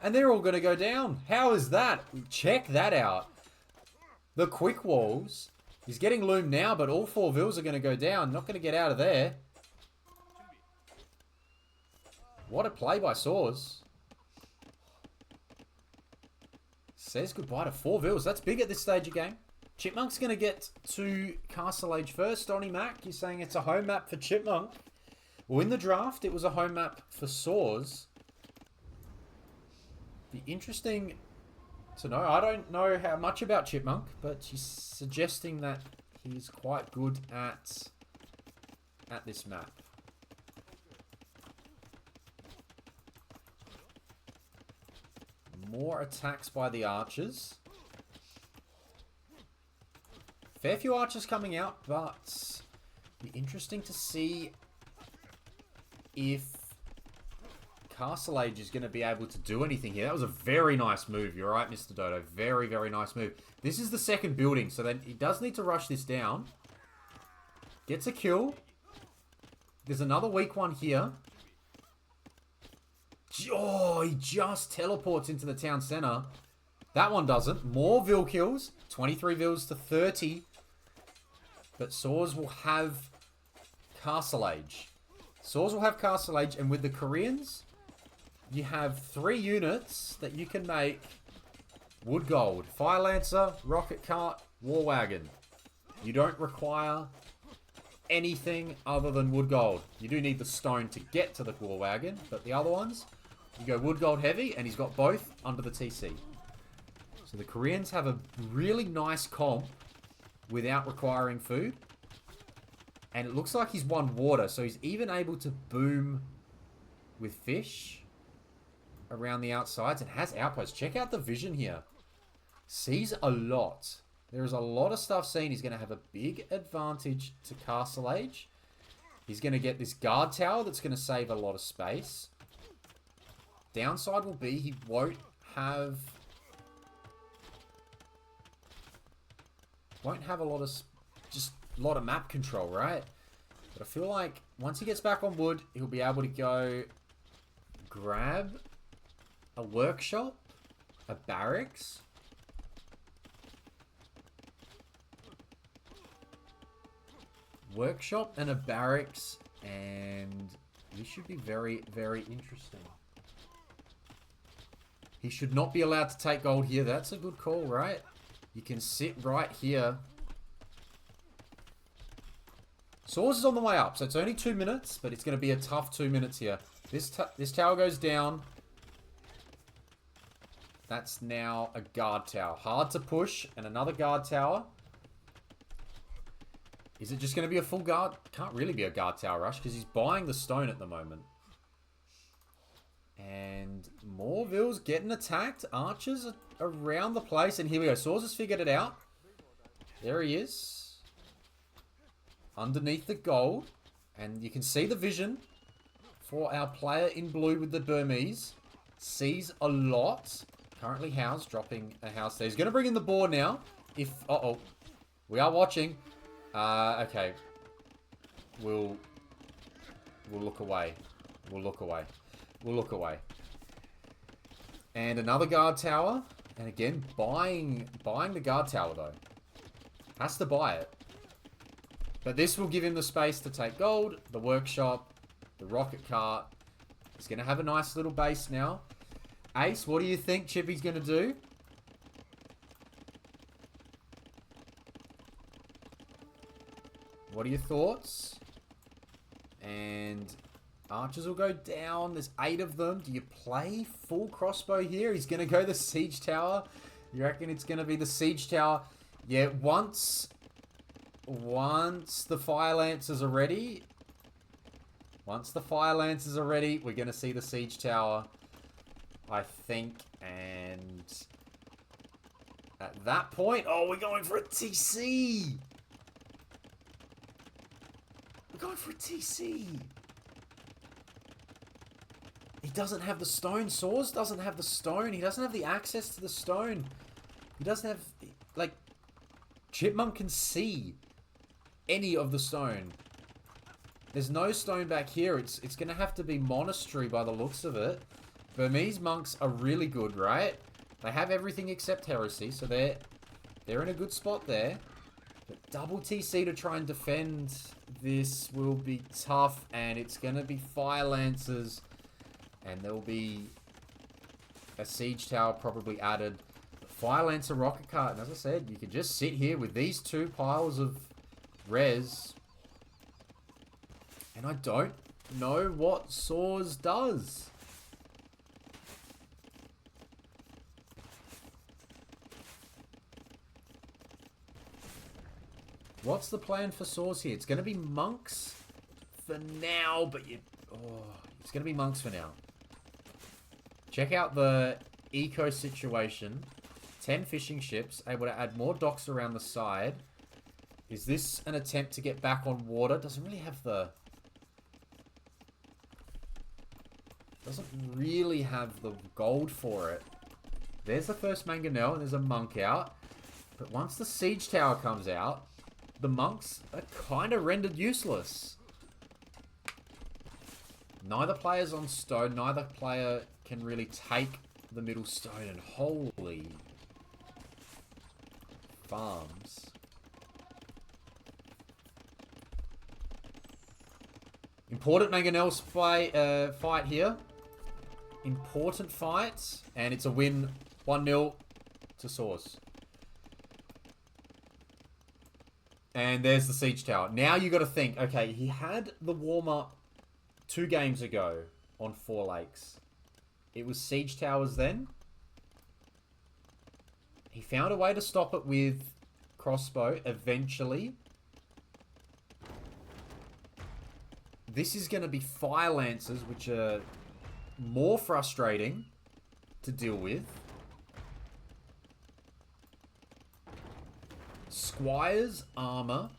And they're all going to go down. How is that? Check that out. The quick walls. He's getting loom now, but all 4 Vills are going to go down. Not going to get out of there. What a play by Saws. Says goodbye to 4 Vills. That's big at this stage of game. Chipmunk's going to get to Castle Age first. Donnie Mac, you're saying it's a home map for Chipmunk. Well, in the draft, it was a home map for Saws. Be interesting to know. I don't know how much about Chipmunk, but she's suggesting that he's quite good at this map. More attacks by the archers. Fair few archers coming out, but be interesting to see if Castle Age is going to be able to do anything here. That was a very nice move. You're right, Mr. Dodo. Very, very nice move. This is the second building, so then he does need to rush this down. Gets a kill. There's another weak one here. Oh, he just teleports into the town center. That one doesn't. More Vill kills. 23 Vills to 30. But Saws will have Castle Age. Saws will have Castle Age, and with the Koreans, you have 3 units that you can make Wood Gold. Fire Lancer, Rocket Cart, War Wagon. You don't require anything other than Wood Gold. You do need the stone to get to the War Wagon, but the other ones, you go Wood Gold heavy, and he's got both under the TC. So the Koreans have a really nice comp without requiring food. And it looks like he's won water, so he's even able to boom with fish around the outsides and has outposts. Check out the vision here. Sees a lot. There is a lot of stuff seen. He's going to have a big advantage to Castle Age. He's going to get this guard tower that's going to save a lot of space. Downside will be he won't have a lot of a lot of map control, right? But I feel like once he gets back on wood, he'll be able to go grab a workshop, a barracks, and a barracks, and this should be very, very interesting. He should not be allowed to take gold here. That's a good call, right? You can sit right here. Saws is on the way up, so it's only 2 minutes, but it's going to be a tough 2 minutes here. This tower goes down. That's now a guard tower. Hard to push, and another guard tower. Is it just going to be a full guard? Can't really be a guard tower rush, because he's buying the stone at the moment. And more Vills getting attacked. Archers are around the place, and here we go. Saws has figured it out. There he is. underneath the gold. And you can see the vision for our player in blue with the Burmese. Sees a lot. Currently house, dropping a house there. He's going to bring in the board now. If, uh-oh. We are watching. Okay. We'll look away. We'll look away. We'll look away. And another guard tower. And again, buying the guard tower, though. Has to buy it. But this will give him the space to take gold, the workshop, the rocket cart. He's going to have a nice little base now. Ace, what do you think Chippy's going to do? What are your thoughts? And archers will go down. There's 8 of them. Do you play full crossbow here? He's going to go the siege tower. You reckon it's going to be the siege tower? Yeah, once the fire lancers are ready. Once the fire lancers are ready, we're going to see the siege tower, I think. And at that point, oh, we're going for a TC. We're going for a TC. He doesn't have the stone. Saws doesn't have the stone. He doesn't have the access to the stone. He doesn't have, like, Chipmunk can see any of the stone. There's no stone back here. It's going to have to be monastery by the looks of it. Burmese monks are really good, right? They have everything except heresy, so they're in a good spot there. But double TC to try and defend this will be tough, and it's going to be fire lancers, and there will be a siege tower probably added. Fire lancer rocket cart, and as I said, you can just sit here with these 2 piles of res, and I don't know what Saws does. What's the plan for Saws here? It's going to be monks for now, but it's going to be monks for now. Check out the eco situation. 10 fishing ships, able to add more docks around the side. Is this an attempt to get back on water? Doesn't really have the... Doesn't really have the gold for it. There's the first mangonel, and there's a monk out. But once the siege tower comes out, the monks are kind of rendered useless. Neither player's on stone. Neither player can really take the middle stone. And holy... farms. Important mangonels fight here. Important fight. And it's a win. 1-0 to Saws. And there's the siege tower. Now you got to think, okay, he had the warm-up 2 games ago on 4 lakes. It was siege towers then. He found a way to stop it with crossbow eventually. This is going to be fire lancers, which are more frustrating to deal with. Squire's armor.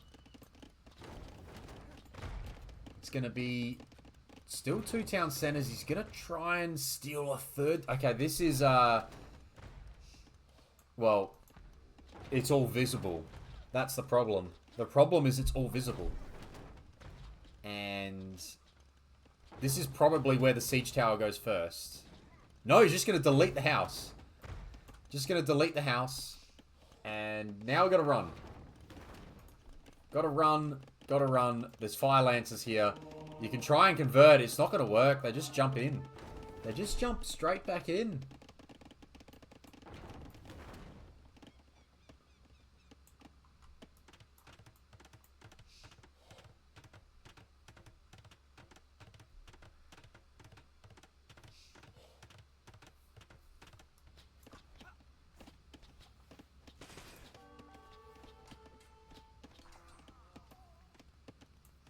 It's going to be still 2 town centers. He's going to try and steal a 3rd. Okay, this is... well, it's all visible. That's the problem. The problem is it's all visible. And this is probably where the siege tower goes first. No, he's just going to delete the house. Just going to delete the house. And now we've got to run. Got to run. Got to run. There's fire lancers here. You can try and convert. It's not going to work. They just jump in. They just jump straight back in.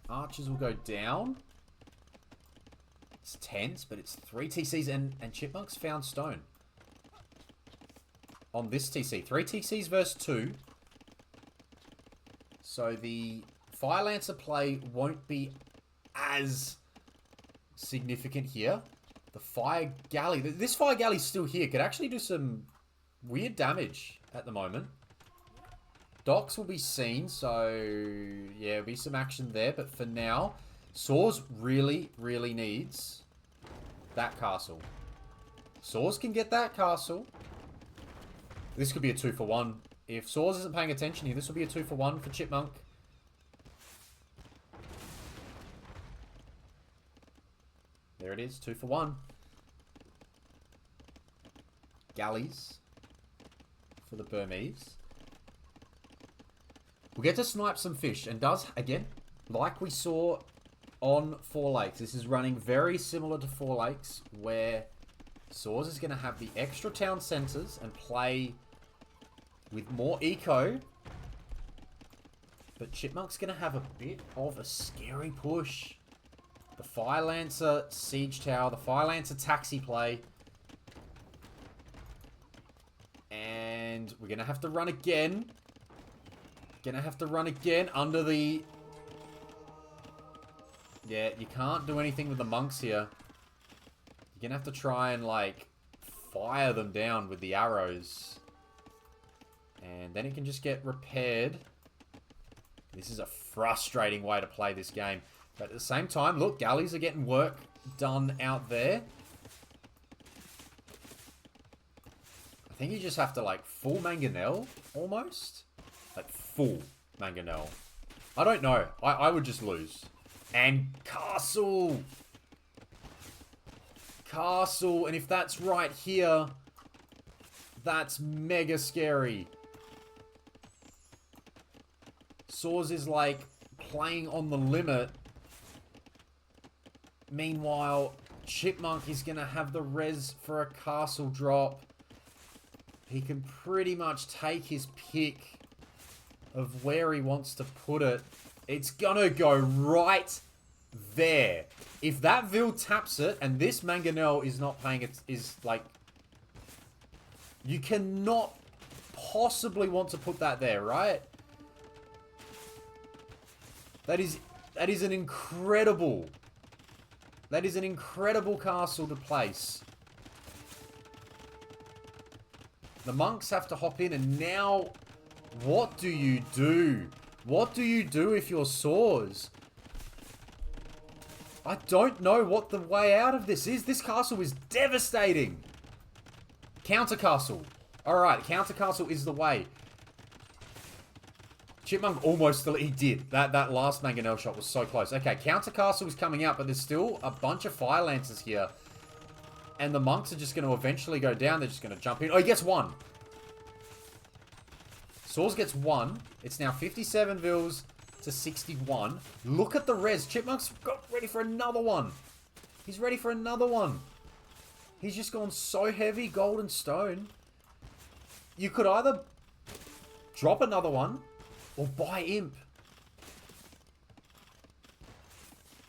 Archers will go down. It's tense, but it's 3 TCs and Chipmunks found stone. On this TC. 3 TCs versus 2. So the Fire Lancer play won't be as significant here. The Fire Galley. This Fire Galley's still here. Could actually do some weird damage at the moment. Docks will be seen, so yeah, there'll be some action there. But for now, Saws really, really needs that castle. Saws can get that castle. This could be a 2-for-1. If Saws isn't paying attention here, this will be a 2-for-1 for Chipmunk. There it is, 2-for-1. Galleys for the Burmese. We'll get to snipe some fish, and does, again, like we saw on Four Lakes, this is running very similar to Four Lakes, where Saws is going to have the extra town centers and play with more eco, but Chipmunk's going to have a bit of a scary push. The Fire Lancer Siege Tower, the Fire Lancer Taxi play, and we're going to have to run again. Gonna have to run again under the... Yeah, you can't do anything with the monks here. You're gonna have to try and, like, fire them down with the arrows. And then it can just get repaired. This is a frustrating way to play this game. But at the same time, look, galleys are getting work done out there. I think you just have to, like, full mangonel, almost. Like, full mangonel. I don't know. I would just lose. And castle! Castle. And if that's right here, that's mega scary. Saws is, like, playing on the limit. Meanwhile, Chipmunk is going to have the res for a castle drop. He can pretty much take his pick of where he wants to put it. It's gonna go right there. If that Vil taps it, and this Mangonel is not playing it, is like... You cannot possibly want to put that there, right? That is an incredible... That is an incredible castle to place. The monks have to hop in, and now... What do you do? What do you do if you're Saws? I don't know what the way out of this is. This castle is devastating. Counter castle. Alright, counter castle is the way. Chipmunk almost... He did. That last Mangonel shot was so close. Okay, counter castle is coming out, but there's still a bunch of Fire Lancers here. And the monks are just going to eventually go down. They're just going to jump in. Oh, he gets one. Saws gets one. It's now 57 Vils to 61. Look at the res. Chipmunk's got ready for another one. He's ready for another one. He's just gone so heavy. Gold and stone. You could either drop another one or buy imp.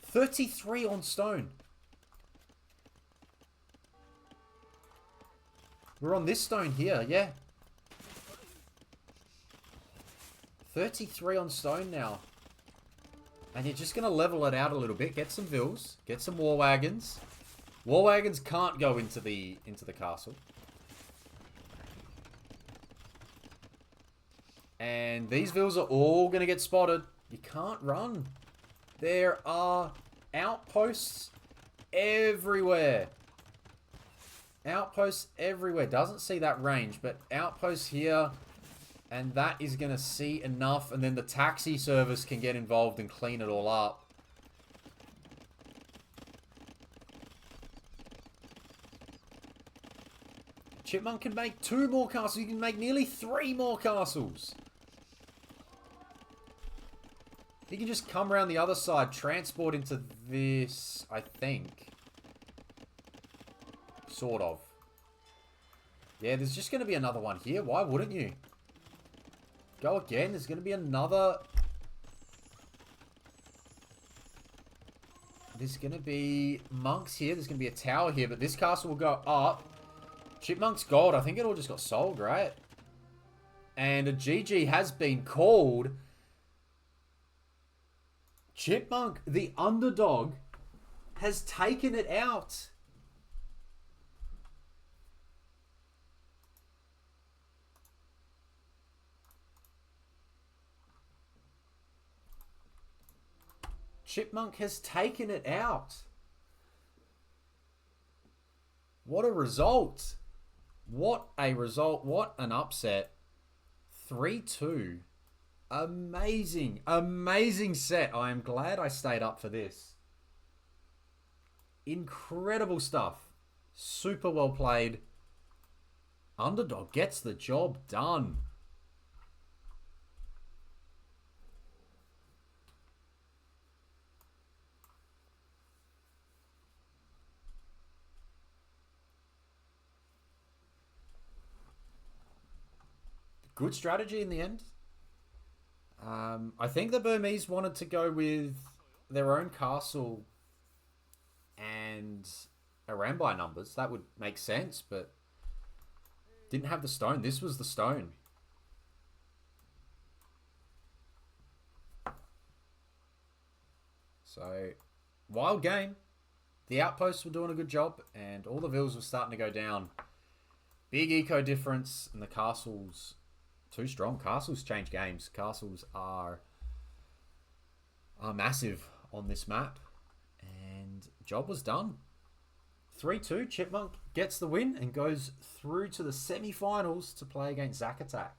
33 on stone. We're on this stone here, yeah. 33 on stone now. And you're just going to level it out a little bit. Get some Vils. Get some War Wagons. War Wagons can't go into the castle. And these Vils are all going to get spotted. You can't run. There are outposts everywhere. Outposts everywhere. Doesn't see that range, but outposts here... And that is going to see enough. And then the taxi service can get involved and clean it all up. Chipmunk can make 2 more castles. You can make nearly 3 more castles. He can just come around the other side. Transport into this, I think. Sort of. Yeah, there's just going to be another one here. Why wouldn't you? Go again. There's going to be another... There's going to be monks here. There's going to be a tower here. But this castle will go up. Chipmunk's gold. I think it all just got sold, right? And a GG has been called. Chipmunk, the underdog, has taken it out. Chipmunk has taken it out. What a result. What a result. What an upset. 3-2. Amazing. Amazing set. I am glad I stayed up for this. Incredible stuff. Super well played. Underdog gets the job done. Good strategy in the end. I think the Burmese wanted to go with their own castle and around by numbers. That would make sense, but didn't have the stone. This was the stone. So, wild game. The outposts were doing a good job, and all the villas were starting to go down. Big eco difference, and the castles too strong. Castles change games. Castles are massive on this map, and job was done. 3-2. Chipmunk gets the win and goes through to the semi-finals to play against Zack Attack.